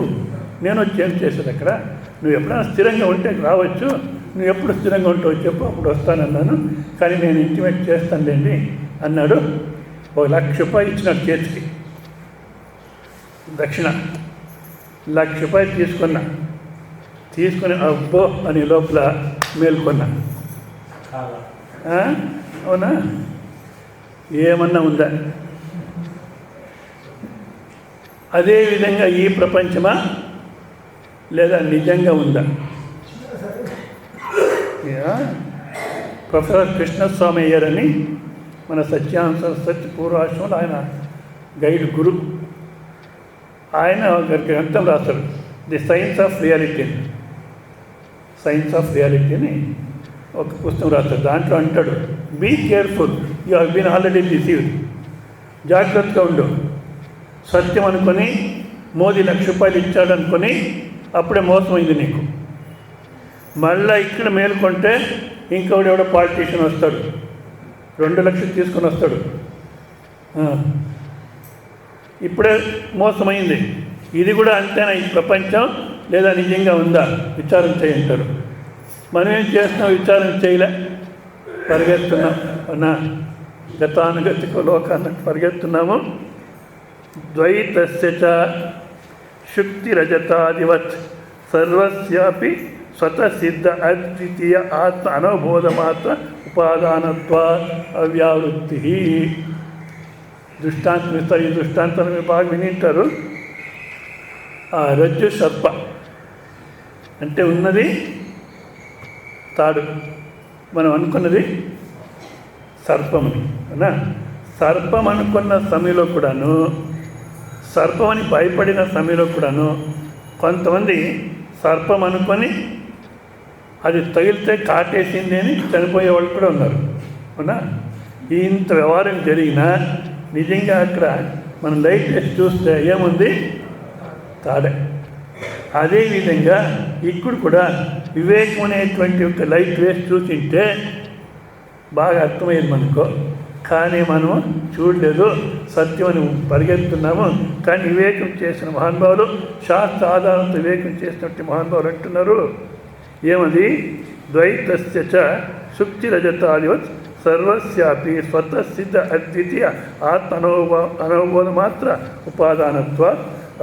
నేను వచ్చి ఏం చేసేది అక్కడ, నువ్వు ఎప్పుడైనా స్థిరంగా ఉంటే రావచ్చు, నువ్వు ఎప్పుడు స్థిరంగా ఉంటావు చెప్పు, అప్పుడు వస్తానన్నాను, కానీ నేను ఇంటిమేట్ చేస్తానులేండి అన్నాడు. ₹1,00,000 ఇచ్చినాడు చేతికి దక్షిణ. ₹1,00,000 తీసుకుని అబ్బో అని లోపల మేల్కొన్నా. అవునా, ఏమన్నా ఉందా? అదేవిధంగా ఈ ప్రపంచమా లేదా నిజంగా ఉందా? ప్రొఫెసర్ కృష్ణస్వామి అయ్యర్ అని మన సత్యానంద సరస్వతి పూర్వాశ్రమంలో ఆయన గైడ్ గురు, ఆయన ఒక గ్రంథం రాస్తాడు, ది సైన్స్ ఆఫ్ రియాలిటీ అని ఒక పుస్తకం రాస్తాడు. దాంట్లో అంటాడు, be careful, you have been already deceived. జాగ్రత్తగా ఉండు, సత్యం అనుకొని మోదీ ₹1,00,000 ఇచ్చాడు అనుకొని అప్పుడే మోసమైంది నీకు. మళ్ళీ ఇక్కడ మేలుకుంటే ఇంకొకటి ఎవడో పాలిటీషియన్ వస్తాడు, 2,00,000 తీసుకొని వస్తాడు, ఇప్పుడే మోసమైంది. ఇది కూడా అంతేనా ఈ ప్రపంచం, లేదా నిజంగా ఉందా విచారం చేయంటారు. మనం ఏం చేస్తున్నాం, విచారం చేయలే, పరిగెత్తున్నాం అన్నా, గతానుగతికో లోకానికి పరిగెత్తున్నాము. ద్వైతస్య చ శుక్తిరజతాదివత్ సర్వస్యాపి స్వతసిద్ధ అద్వితీయ ఆత్మ అనుబోధమాత్ర ఉపాదానత్వా అవ్యావృత్తి. దృష్టాంతం ఇస్తారు, ఈ దృష్టాంతాన్ని మీరు బాగా వినింటారు. ఆ రజ్జు సర్ప అంటే ఉన్నది తాడు, మనం అనుకున్నది సర్పమని అనా. సర్పం అనుకున్న సమయంలో కూడాను సర్పం అని భయపడిన సమయంలో కూడాను కొంతమంది సర్పం అనుకొని అది తగిలితే కాటేసింది అని చనిపోయే వాళ్ళు కూడా ఉన్నారు. అవునా? ఇంత వ్యవహారం జరిగినా నిజంగా అక్కడ మనం లైట్ వేసి చూస్తే ఏముంది? తాడే. అదేవిధంగా ఇక్కడ కూడా వివేకం అనేటువంటి ఒక లైట్ వేసి చూసింటే బాగా అర్థమయ్యేది మనకు. కానీ మనం చూడలేదు, సత్యం అని పరిగెత్తున్నాము. కానీ వివేకం చేసిన మహానుభావులు, శాస్త్ర ఆధారంతో వివేకం చేసినట్టు మహానుభావులు అంటున్నారు ఏమది? ద్వైతస్య చ శుక్తిరజతాదివత్ సర్వస్యాపి స్వతసిద్ధ అద్వితీయ ఆత్మ అనుభవం మాత్ర ఉపాదానత్వ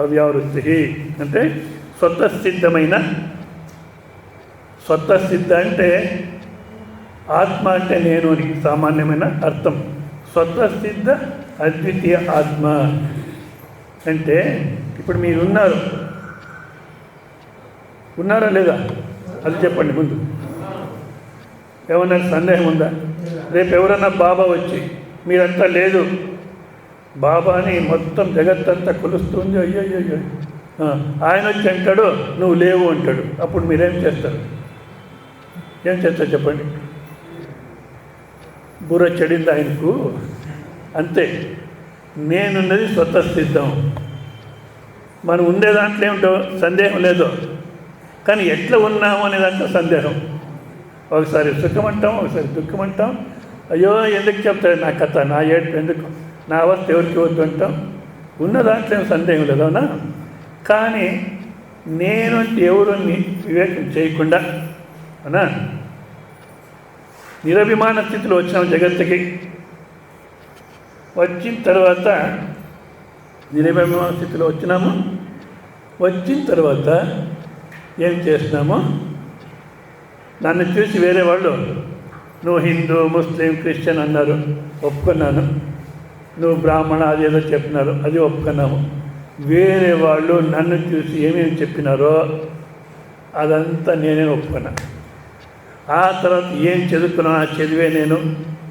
అవ్యావృత్తి. అంటే స్వతసిద్ధమైన, స్వతసిద్ధ అంటే ఆత్మ అంటే నేను అని సామాన్యమైన అర్థం. స్వతసిద్ధ అద్వితీయ ఆత్మ అంటే ఇప్పుడు మీరు ఉన్నారా లేదా? అది చెప్పండి ముందు. ఏమన్నా సందేహం ఉందా? రేపు ఎవరన్నా బాబా వచ్చి మీరంతా లేదు బాబా అని మొత్తం జగత్తంతా కొలుస్తుంది, అయ్యో అయ్యో ఆయన వచ్చి అంటాడు నువ్వు లేవు అంటాడు. అప్పుడు మీరేం చేస్తారు? ఏం చేస్తారు చెప్పండి? బుర్ర చెడింది ఆయనకు. అంతే. నేనున్నది స్వతసిద్ధం. మనం ఉండే దాంట్లో ఏమిటో సందేహం లేదు, కానీ ఎట్లా ఉన్నాము అనే దాంట్లో సందేహం. ఒకసారి సుఖం అంటాం, ఒకసారి దుఃఖం అంటాం. అయ్యో ఎందుకు చెప్తాడు నా కథ, నా ఏడుపు ఎందుకు, నా అవస్థ ఎవరికి వద్దు అంటాం. ఉన్న దాంట్లో ఏం సందేహం లేదు, అవునా? కానీ నేను ఎవరు వివేకం చేయకుండా, అవునా, నిరభిమాన స్థితిలో వచ్చినాం జగత్తుకి. వచ్చిన తర్వాత నిరభిమాన స్థితిలో వచ్చినాము. వచ్చిన తర్వాత ఏం చేస్తున్నాము? నన్ను చూసి వేరే వాళ్ళు నువ్వు హిందూ, ముస్లిం, క్రిస్టియన్ అన్నారు, ఒప్పుకున్నాను. నువ్వు బ్రాహ్మణ అదేదో చెప్పినారు, అది ఒప్పుకున్నాము. వేరే వాళ్ళు నన్ను చూసి ఏమేమి చెప్పినారో అదంతా నేనే ఒప్పుకున్నా. ఆ తర్వాత ఏం చదువుకున్నా ఆ చదివే నేను,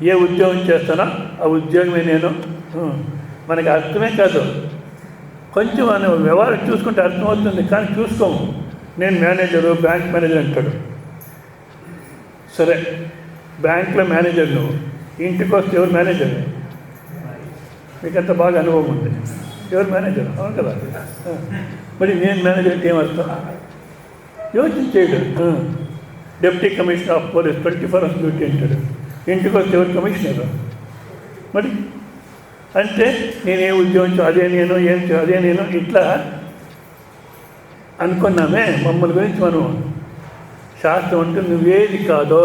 ఏ ఉద్యోగం చేస్తానో ఆ ఉద్యోగమే నేను. మనకి అర్థమే కాదు, కొంచెం మనం వ్యవహారం చూసుకుంటే అర్థమవుతుంది, కానీ చూసుకోము. నేను మేనేజరు, బ్యాంక్ మేనేజర్ అంటాడు. సరే, బ్యాంక్లో మేనేజర్ నువ్వు, ఇంటికి వస్తే ఎవరు మేనేజర్? మీకంత బాగా అనుభవం ఉంది. ఎవరు మేనేజర్? అవును కదా. మరి నేను మేనేజర్ అంటే ఏమర్థం? యోచన చేయడు. Deputy commissioner of police 24 hours duty అంటాడు. ఇంటికి వస్తే ఎవరు కమిషనరు? మరి అంటే నేనే ఉద్యోగం అదే నేను, ఏం అదే నేను, ఇట్లా అనుకున్నామే. మమ్మల్ని గురించి మనం శాస్త్రం అంటే నువ్వేది కాదో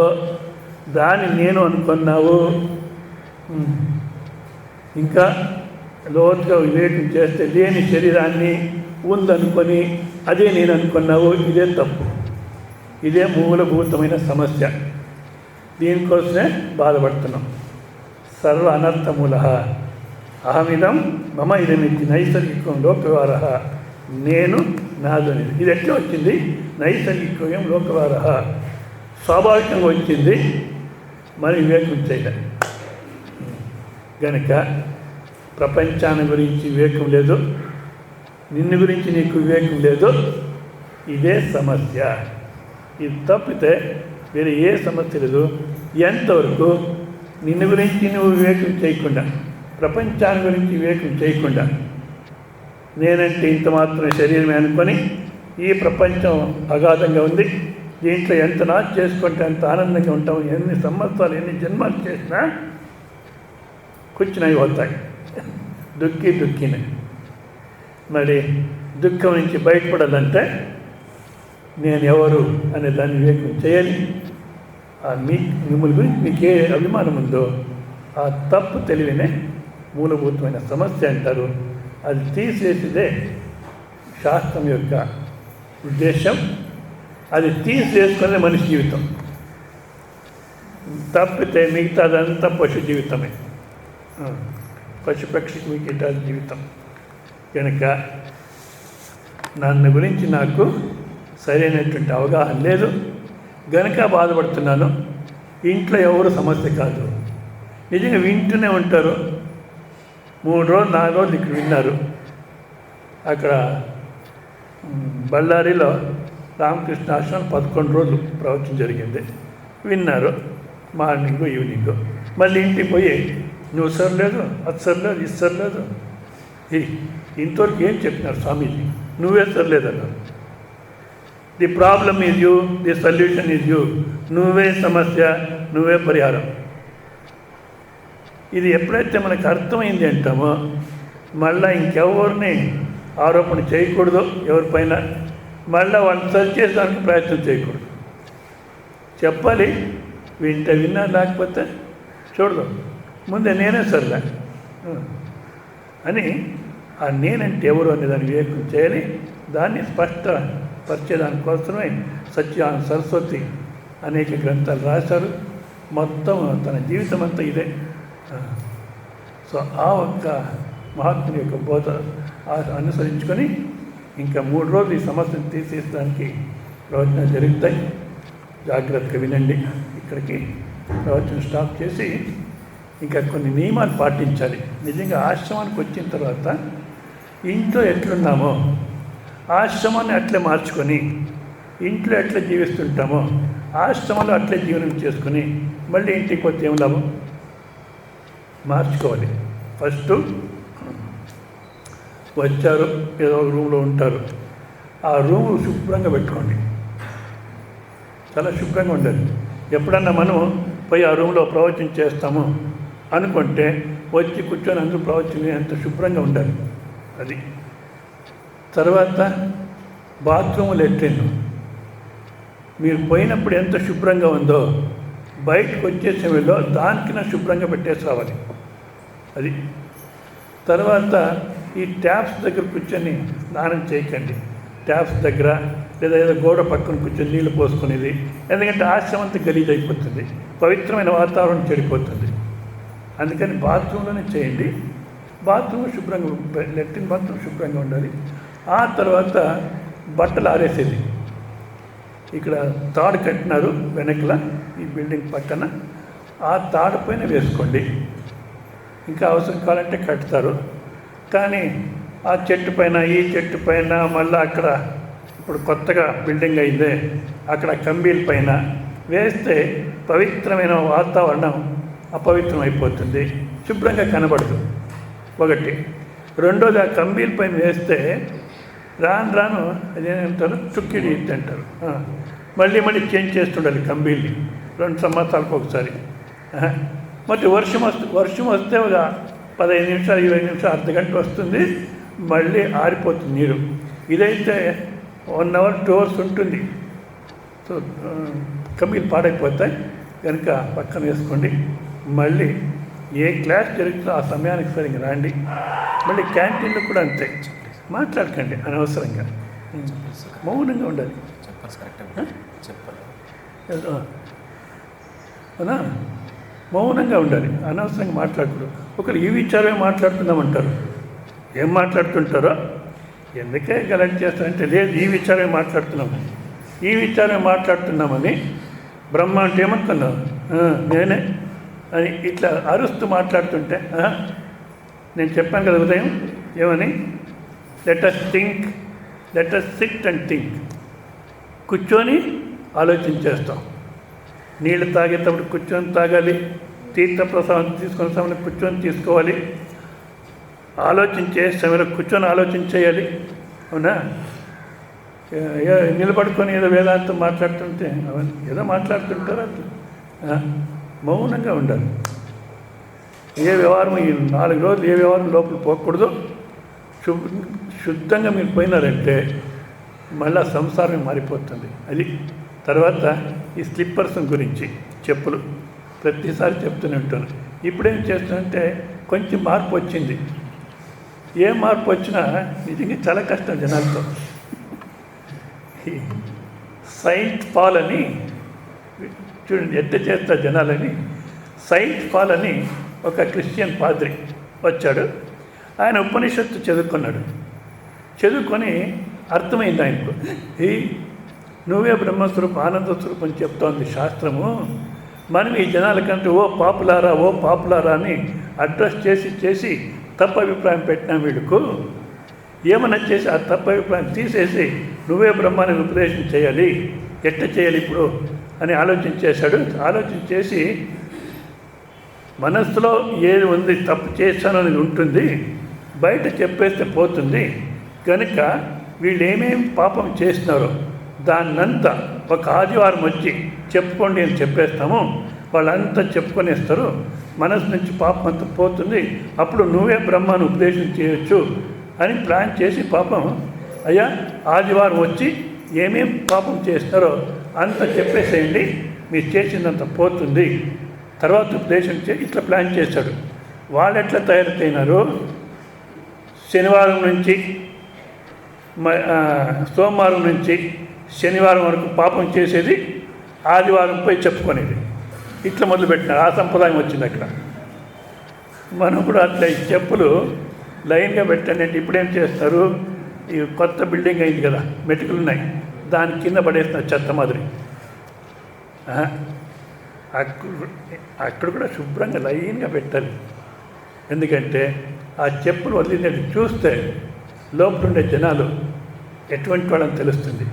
దాన్ని నేను అనుకున్నావు. ఇంకా లోతుగా వివేకం చేస్తే లేని శరీరాన్ని ఉందనుకొని అదే నేను అనుకున్నావు. ఇదే తప్పు, ఇదే మూలభూతమైన సమస్య. దీనికోసమే బాధపడుతున్నాం. సర్వ అనర్థమూల అహమిదం మమ ఇదమితి నైసర్గికం లోకవార. నేను నాదని. ఇది ఎట్లా వచ్చింది? నైసర్గికం లోకవార, స్వాభావికంగా వచ్చింది. మరి వివేకం చేయలే గనక ప్రపంచాన్ని గురించి వివేకం లేదు, నిన్ను గురించి నీకు వివేకం లేదు. ఇదే సమస్య. ఇది తప్పితే వేరే ఏ సమస్య లేదు. ఎంతవరకు నిన్ను గురించి నువ్వు వివేకం చేయకుండా, ప్రపంచాన్ని గురించి వివేకం చేయకుండా, నేనంటే ఇంత మాత్రం శరీరమే అనుకొని ఈ ప్రపంచం అగాధంగా ఉంది, దీంట్లో ఎంత నాశ చేసుకుంటే అంత ఆనందంగా ఉంటాం. ఎన్ని సంవత్సరాలు ఎన్ని జన్మాలు చేసినా కూర్చుని పోతాయి. దుఃఖినే. మరి దుఃఖం నుంచి బయటపడాలంటే నేను ఎవరు అనే దాన్ని వివేకం చేయాలి. మిమ్మల్ని గురించి మీకు ఏ అభిమానం ఉందో ఆ తప్పు తెలివినే మూలభూతమైన సమస్య అంటారు. అది తీసేసిదే శాస్త్రం యొక్క ఉద్దేశం. అది తీసేసుకునే మనిషి జీవితం. తప్పితే మిగతాదంతా పశు జీవితమే, పశుపక్షి మిగతా జీవితం. కనుక నన్ను గురించి నాకు సరైనటువంటి అవగాహన లేదు గనుక బాధపడుతున్నాను. ఇంట్లో ఎవరు సమస్య కాదు. నిజంగా వింటూనే ఉంటారు. 3 రోజులు 4 రోజులు ఇక్కడ విన్నారు. అక్కడ బళ్ళారిలో రామకృష్ణ ఆశ్రమం 11 రోజులు ప్రవచనం జరిగింది. విన్నారు మార్నింగు ఈవినింగు. మళ్ళీ ఇంటికి పోయి నువ్వు సర్లేదు, అది సర్లేదు, ఇది సర్లేదు, ఇంతవరకు ఏం చెప్పినారు స్వామీజీ? నువ్వే సర్లేదు అన్నారు. The problem is you, the solution is you. నువ్వే సమస్య, నువ్వే పరిహారం. ఇది ఎప్పుడైతే మనకు అర్థమైంది అంటామో మళ్ళీ ఇంకెవరిని ఆరోపణ చేయకూడదు, ఎవరిపైన మళ్ళీ వాళ్ళని సరి చేసేదానికి ప్రయత్నం చేయకూడదు. చెప్పాలి, వింటే విన్నా, లేకపోతే చూడదు. ముందే నేనే సర్లే అని ఆ నేనంటే ఎవరు అనే దాన్ని వివేకం చేయాలి. దాన్ని స్పష్టపరిచేదానికోసమే సత్యనారాయణ సరస్వతి అనేక గ్రంథాలు రాశారు. మొత్తం తన జీవితం అంతా ఇదే. సో ఆ ఒక్క మహాత్ముని యొక్క బోధ అనుసరించుకొని ఇంకా 3 రోజులు ఈ సమస్యను తీసేయడానికి ప్రవచనాలు జరుగుతాయి. జాగ్రత్తగా వినండి. ఇక్కడికి ప్రవచనం స్టాప్ చేసి ఇంకా కొన్ని నియమాలు పాటించాలి. నిజంగా ఆశ్రమానికి వచ్చిన తర్వాత ఇంట్లో ఎట్లున్నామో ఆశ్రమాన్ని అట్లే మార్చుకొని ఇంట్లో ఎట్లా జీవిస్తుంటామో ఆశ్రమంలో అట్లే జీవనం చేసుకొని మళ్ళీ ఇంటికి పోతే ఏం లాభం? మార్చుకోవాలి. ఫస్ట్ వచ్చారు, ఏదో ఒక రూమ్లో ఉంటారు, ఆ రూమ్ శుభ్రంగా పెట్టుకోండి. చాలా శుభ్రంగా ఉండాలి. ఎప్పుడన్నా మనం పోయి ఆ రూమ్లో ప్రవచనం చేస్తాము అనుకుంటే వచ్చి కూర్చొని అందరూ ప్రవచనం ఎంత శుభ్రంగా ఉండాలి. అది తర్వాత బాత్రూమ్, లెట్రిన్ మీరు పోయినప్పుడు ఎంత శుభ్రంగా ఉందో బయటకు వచ్చే సమయంలో దానికన్నా శుభ్రంగా పెట్టేసి రావాలి. అది తర్వాత ఈ ట్యాప్స్ దగ్గర కూర్చొని స్నానం చేయకండి. ట్యాప్స్ దగ్గర లేదా ఏదో గోడ పక్కన కూర్చొని నీళ్లు పోసుకునేది. ఎందుకంటే ఆశ్రమం అంతా గలీజ్ అయిపోతుంది, పవిత్రమైన వాతావరణం చెడిపోతుంది. అందుకని బాత్రూంలోనే చేయండి. బాత్రూమ్ శుభ్రంగా, లెట్రిన్ బాత్రూమ్ శుభ్రంగా ఉండాలి. ఆ తర్వాత బట్టలు ఆరేసేది. ఇక్కడ తాడు కట్టినారు వెనకల ఈ బిల్డింగ్ పక్కన, ఆ తాడు పైన వేసుకోండి. ఇంకా అవసరం కావాలంటే కట్టుతారు. కానీ ఆ చెట్టు పైన, ఈ చెట్టు పైన, మళ్ళీ అక్కడ ఇప్పుడు కొత్తగా బిల్డింగ్ అయిందే అక్కడ కంబీల పైన వేస్తే పవిత్రమైన వాతావరణం అపవిత్రం అయిపోతుంది, శుభ్రంగా కనబడదు. ఒకటి. రెండోది, ఆ కంబీల పైన వేస్తే రాను అదేంటారు చుక్కిడి అంటారు. మళ్ళీ చేంజ్ చేస్తుండాలి కంబీల్ని 2 సంవత్సరాలకు ఒకసారి. మరి వర్షం వస్తే ఒక 15 నిమిషాలు, 20 నిమిషాలు, అర్ధగంట వస్తుంది, మళ్ళీ ఆరిపోతుంది నీరు. ఇదైతే 1 అవర్ 2 అవర్స్ ఉంటుంది. సో కంబీలు పాడైపోతాయి కనుక పక్కన వేసుకోండి. మళ్ళీ ఏ క్లాస్ జరుగుతుందో ఆ సమయానికి సరిగ్గా రండి. మళ్ళీ క్యాంటీన్లో కూడా అంతే, మాట్లాడకండి అనవసరంగా, మౌనంగా ఉండాలి. అవునా? మౌనంగా ఉండాలి, అనవసరంగా మాట్లాడకూడదు. ఒకరు ఈ విచారమే మాట్లాడుతున్నామంటారు. ఏం మాట్లాడుతుంటారో ఎందుకే గలట్ చేస్తారంటే, లేదు ఈ విచారమే మాట్లాడుతున్నాము, ఈ విచారమే మాట్లాడుతున్నామని బ్రహ్మ అంటే ఏమనుకున్నావు, నేనే అని ఇట్లా అరుస్తూ మాట్లాడుతుంటే, నేను చెప్పాను కదా ఉదయం ఏమని, let us think, let us SIT and think. కూర్చొని ఆలోచించేస్తాం. నీళ్ళు తాగేటప్పుడు కూర్చొని తాగాలి, తీర్థప్రసాదం తీసుకునే సమయంలో కూర్చొని తీసుకోవాలి, ఆలోచించే సమయంలో కూర్చొని ఆలోచన చేయాలి. అవునా? నిలబడుకొని ఏదో వేదాంతం మాట్లాడుతుంటే అవన్నీ ఏదో మాట్లాడుతుంటారు. అట్లా మౌనంగా ఉండాలి. ఏ వ్యవహారం ఈ 4 రోజులు ఏ వ్యవహారం లోపల పోకూడదు. శుద్ధంగా మీరు పోయినారంటే మళ్ళా సంసారం మారిపోతుంది. అది తర్వాత ఈ స్లిప్పర్స్ గురించి, చెప్పులు ప్రతిసారి చెప్తూనే ఉంటాను. ఇప్పుడేం చేస్తానంటే కొంచెం మార్పు వచ్చింది. ఏ మార్పు వచ్చినా నిజంగా చాలా కష్టం జనాలతో. సెయింట్ పాల్ అని చూడండి ఎట్ట చేస్తారు జనాలని. సెయింట్ పాల్ అని ఒక క్రిస్టియన్ పాద్రి వచ్చాడు. ఆయన ఉపనిషత్తు చదువుకున్నాడు. చదువుకొని అర్థమైంది ఆయనకు, నువ్వే బ్రహ్మస్వరూపం, ఆనంద స్వరూపం చెప్తోంది శాస్త్రము. మనం ఈ జనాలకంటే ఓ పాపులారా అని అడ్రస్ చేసి తప్పు అభిప్రాయం పెట్టినాం వీళ్ళకు. ఏమన్నా చేసి ఆ తప్పభిప్రాయం తీసేసి నువ్వే బ్రహ్మానికి ఉపదేశం చేయాలి, ఎట్లా చేయాలి ఇప్పుడు అని ఆలోచన చేశాడు. ఆలోచన చేసి మనస్సులో ఏది ఉంది తప్పు చేశాను అనేది ఉంటుంది, బయట చెప్పేస్తే పోతుంది కనుక వీళ్ళు ఏమేమి పాపం చేసినారో దాన్నంతా ఒక ఆదివారం వచ్చి చెప్పుకోండి అని చెప్పేస్తాము. వాళ్ళంతా చెప్పుకొనేస్తారు, మనసు నుంచి పాపం అంతా పోతుంది, అప్పుడు నువ్వే బ్రహ్మాను ఉపదేశం చేయొచ్చు అని ప్లాన్ చేసి పాపం అయ్యా ఆదివారం వచ్చి ఏమేం పాపం చేస్తున్నారో అంత చెప్పేసేయండి, మీరు చేసిందంత పోతుంది, తర్వాత ఉపదేశం ఇట్లా ప్లాన్ చేశాడు. వాళ్ళు ఎట్లా తయారైనారు, శనివారం నుంచి సోమవారం నుంచి శనివారం వరకు పాపం చేసేది, ఆదివారం పోయి చెప్పుకునేది, ఇట్లా మొదలుపెట్టినారు. ఆ సంప్రదాయం వచ్చింది అక్కడ. మనం కూడా అట్లా ఈ చెప్పులు లైన్గా పెట్టండి. ఇప్పుడేం చేస్తారు, ఈ కొత్త బిల్డింగ్ అయింది కదా, మెటుకులు ఉన్నాయి, దాని కింద పడేస్తున్నారు చెత్త మాదిరి. అక్కడ కూడా శుభ్రంగా లైన్గా పెట్టాలి. ఎందుకంటే ఆ చెప్పులు వదిలినట్టు చూస్తే లోపల ఉండే జనాలు ఎటువంటి వాళ్ళని తెలుస్తుంది.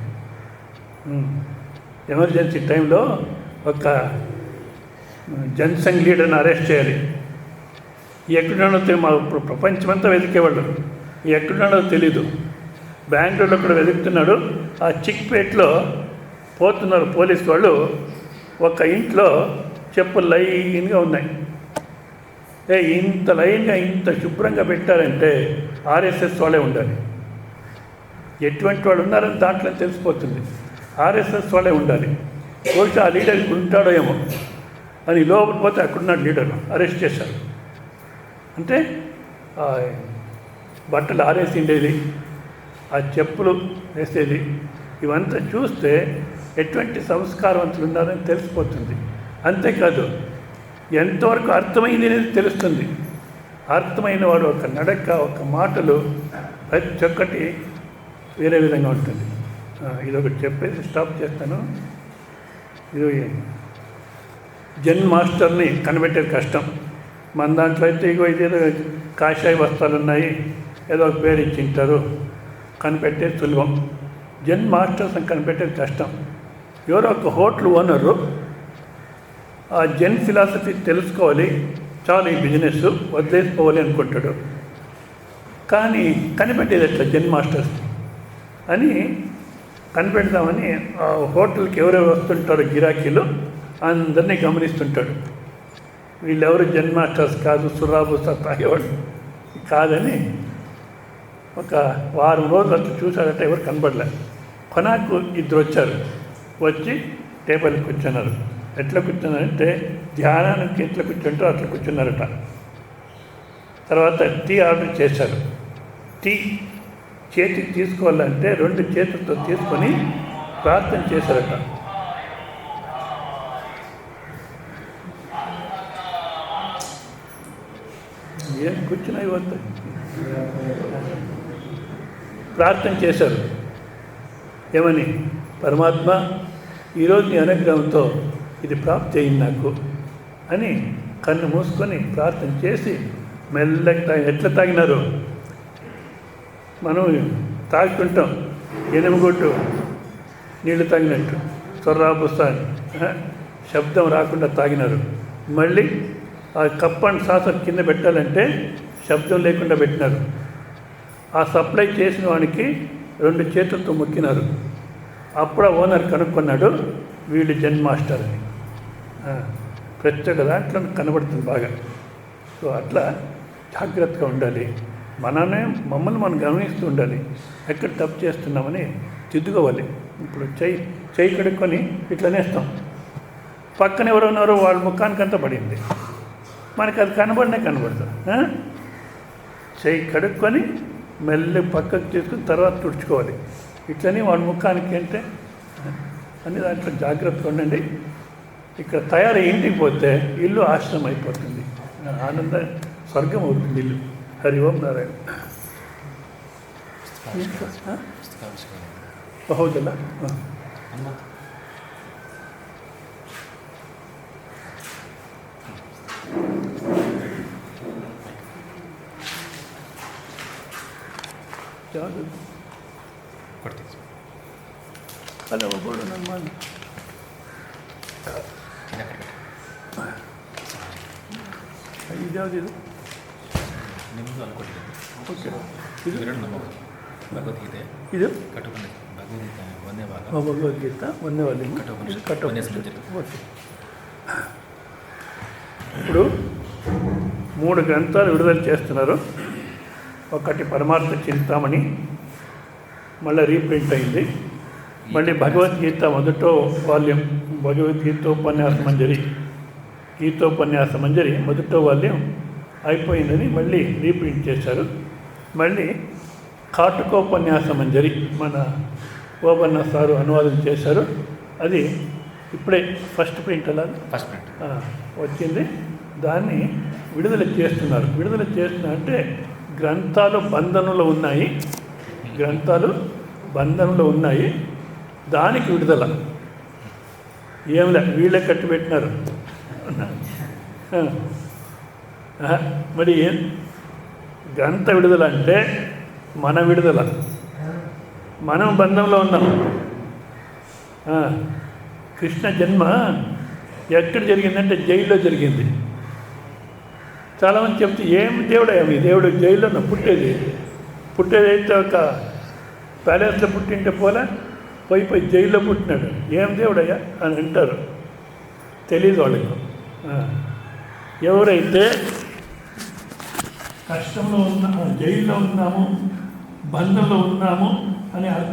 ఎమర్జెన్సీ టైంలో ఒక జనసంఘ్ లీడర్ని అరెస్ట్ చేయాలి. ఎక్కడున్నాడో మా ఇప్పుడు ప్రపంచమంతా వెతికేవాళ్ళు, ఎక్కడున్నాడో తెలీదు. బెంగళూరులో కూడా వెతుకుతున్నాడు. ఆ చిక్పేట్లో పోతున్నారు పోలీసు వాళ్ళు, ఒక ఇంట్లో చెప్పులు లైన్గా ఉన్నాయి. ఇంత లైన్గా ఇంత శుభ్రంగా పెట్టారంటే ఆర్ఎస్ఎస్ వాళ్ళే ఉండాలి. ఎటువంటి వాళ్ళు ఉన్నారని దాంట్లో తెలిసిపోతుంది, ఆర్ఎస్ఎస్ వాళ్ళే ఉండాలి. బహుశా ఆ లీడర్ ఇప్పుడు ఉంటాడో ఏమో అని లోపల పోతే అక్కడున్నాడు లీడర్, అరెస్ట్ చేశారు. అంటే బట్టలు ఆరేసి ఉండేది, ఆ చెప్పులు వేసేది, ఇవంతా చూస్తే ఎటువంటి సంస్కారవంతులు ఉన్నారని తెలిసిపోతుంది. అంతేకాదు ఎంతవరకు అర్థమైంది అనేది తెలుస్తుంది. అర్థమైన వాడు ఒక నడక, ఒక మాటలు ప్రతి ఒక్కటి వేరే విధంగా ఉంటుంది. ఇదొకటి చెప్పేసి స్టాప్ చేస్తాను. ఇది జెన్ మాస్టర్ని కనిపెట్టేది కష్టం. మన దాంట్లో అయితే ఇగో ఇదేదో కాషాయ వస్త్రాలు ఉన్నాయి, ఏదో ఒక పేరు ఇచ్చింటారు, కనిపెట్టేది సులభం. జెన్ మాస్టర్స్ని కనిపెట్టేది కష్టం. ఎవరో ఒక హోటల్ ఓనరు ఆ జెన్ ఫిలాసఫీ తెలుసుకోవాలి, చాలు ఈ బిజినెస్ వదిలేసుకోవాలి అనుకుంటాడు. కానీ కనిపెట్టేది ఎట్లా జెన్ మాస్టర్స్ అని కనిపెడదామని ఆ హోటల్కి ఎవరెవరు వస్తుంటారో గిరాకీలు అందరినీ గమనిస్తుంటాడు. వీళ్ళెవరు జెన్ మాస్టర్స్ కాదు, సురాబుసా తాగేవాడు కాదని ఒక వారం రోజులు అట్లా చూశాడట, ఎవరు కనబడలే. కొనాకు ఇద్దరు వచ్చారు, వచ్చి టేబుల్కి కూర్చున్నారు. ఎట్లా కూర్చున్నారంటే ధ్యానానికి ఎట్లా కూర్చుంటారో అట్లా కూర్చున్నారట. తర్వాత టీ ఆర్డర్ చేశారు. టీ చేతికి తీసుకోవాలంటే 2 చేతులతో తీసుకొని ప్రార్థన చేశారట. ఏం కూర్చున్నాయి వద్ద ప్రార్థన చేశారు. ఏమని, పరమాత్మ ఈరోజు నీ అనుగ్రహంతో ఇది ప్రాప్తి అయింది నాకు అని కన్ను మూసుకొని ప్రార్థన చేసి మెల్లగా ఎట్లా తాగినారు, మనం తాగుతుంటాం ఎనిమిగొట్టు నీళ్లు తాగినట్టు సొర్రాబుస్తాని శబ్దం రాకుండా తాగినారు. మళ్ళీ ఆ కప్ అండ్ సాసర్ కింద పెట్టాలంటే శబ్దం లేకుండా పెట్టినారు. ఆ సప్లై చేసిన వానికి 2 చేతులతో మొక్కినారు. అప్పుడు ఆ ఓనర్ కనుక్కున్నాడు వీళ్ళు జెన్ మాస్టర్ అని. ప్రతి ఒక్క దాంట్లో కనబడుతుంది బాగా. సో అట్లా జాగ్రత్తగా ఉండాలి. మమ్మల్ని మనం గమనిస్తూ ఉండాలి, ఎక్కడ తప్పు చేస్తున్నామని దిద్దుకోవాలి. ఇప్పుడు చెయ్యి కడుక్కొని ఇట్లనేస్తాం, పక్కన ఎవరున్నారో వాళ్ళ ముఖానికంతా పడింది, మనకు అది కనబడదు. చెయ్యి కడుక్కొని మెల్లి పక్కకు తీసుకుని తర్వాత తుడుచుకోవాలి. ఇట్లని వాళ్ళ ముఖానికి అంటే అన్ని దాంట్లో జాగ్రత్తగా ఉండండి. ఇక్కడ తయారై ఇంటికి పోతే ఇల్లు ఆశ్రమం అయిపోతుంది, ఆనంద స్వర్గం అవుతుంది ఇల్లు. హరి ఓం నారాయణ. బహుదల చాలు ಅಲ್ಲ ಒಬ್ಬರು ನಮ್ಮ ಇದ್ಯಾವುದಿದು ನಿಮ್ಮದು ಅನ್ಕೊಟ್ಟಿದ್ದೀನಿ. ಓಕೆ ಇದು ಎರಡು ನಮ್ಮ ಭಗವದ್ಗೀತೆ ಇದು ಕಟ್ಟುಕೊಂಡ ಭಗವದ್ಗೀತೆ ಒಂದೇ ಭಾಗ భగవద్గీత ಒಂದೇ వాల్యూమ్ కఠోపనిషత్తు. ఓకే ఇప్పుడు 3 గ్రంథాలు విడుదల చేస్తున్నారు. ఒకటి పరమార్థ చింతామణి, మళ్ళీ రీప్రింట్ అయింది. మళ్ళీ భగవద్గీత మొదటో వాల్యూమ్ భగవద్గీతోపన్యాస మంజరి, గీతోపన్యాస మంజరి మొదటో వాల్యూమ్ అయిపోయిందని మళ్ళీ రీప్రింట్ చేశారు. మళ్ళీ కాటుకోపన్యాస మంజరి మన ఓబన్న సారు అనువాదం చేశారు. అది ఇప్పుడే ఫస్ట్ ప్రింట్ అలా ఫస్ట్ ప్రింట్ వచ్చింది. దాన్ని విడుదల చేస్తున్నారు. విడుదల చేస్తున్నారంటే గ్రంథాలు బంధనంలో ఉన్నాయి, గ్రంథాలు బంధనంలో ఉన్నాయి, దానికి విడుదల. ఏంలే వీళ్ళే కట్టి పెట్టినారు. మరి ఏం గ్రంథ విడుదల అంటే మన విడుదల, మనం బంధంలో ఉన్నాం. కృష్ణ జన్మ ఎక్కడ జరిగిందంటే జైల్లో జరిగింది. చాలామంది చెప్తే ఏం దేవుడయ్యా మీ దేవుడు జైల్లో పుట్టేదైతే ఒక ప్యాలెస్లో పుట్టింటే పోయి జైల్లో పుట్టినాడు, ఏం దేవుడయ్యా అని అంటారు. తెలియదు వాళ్ళకు. ఎవరైతే కష్టంలో జైల్లో ఉన్నాము, బంధంలో ఉన్నాము అని అర్థం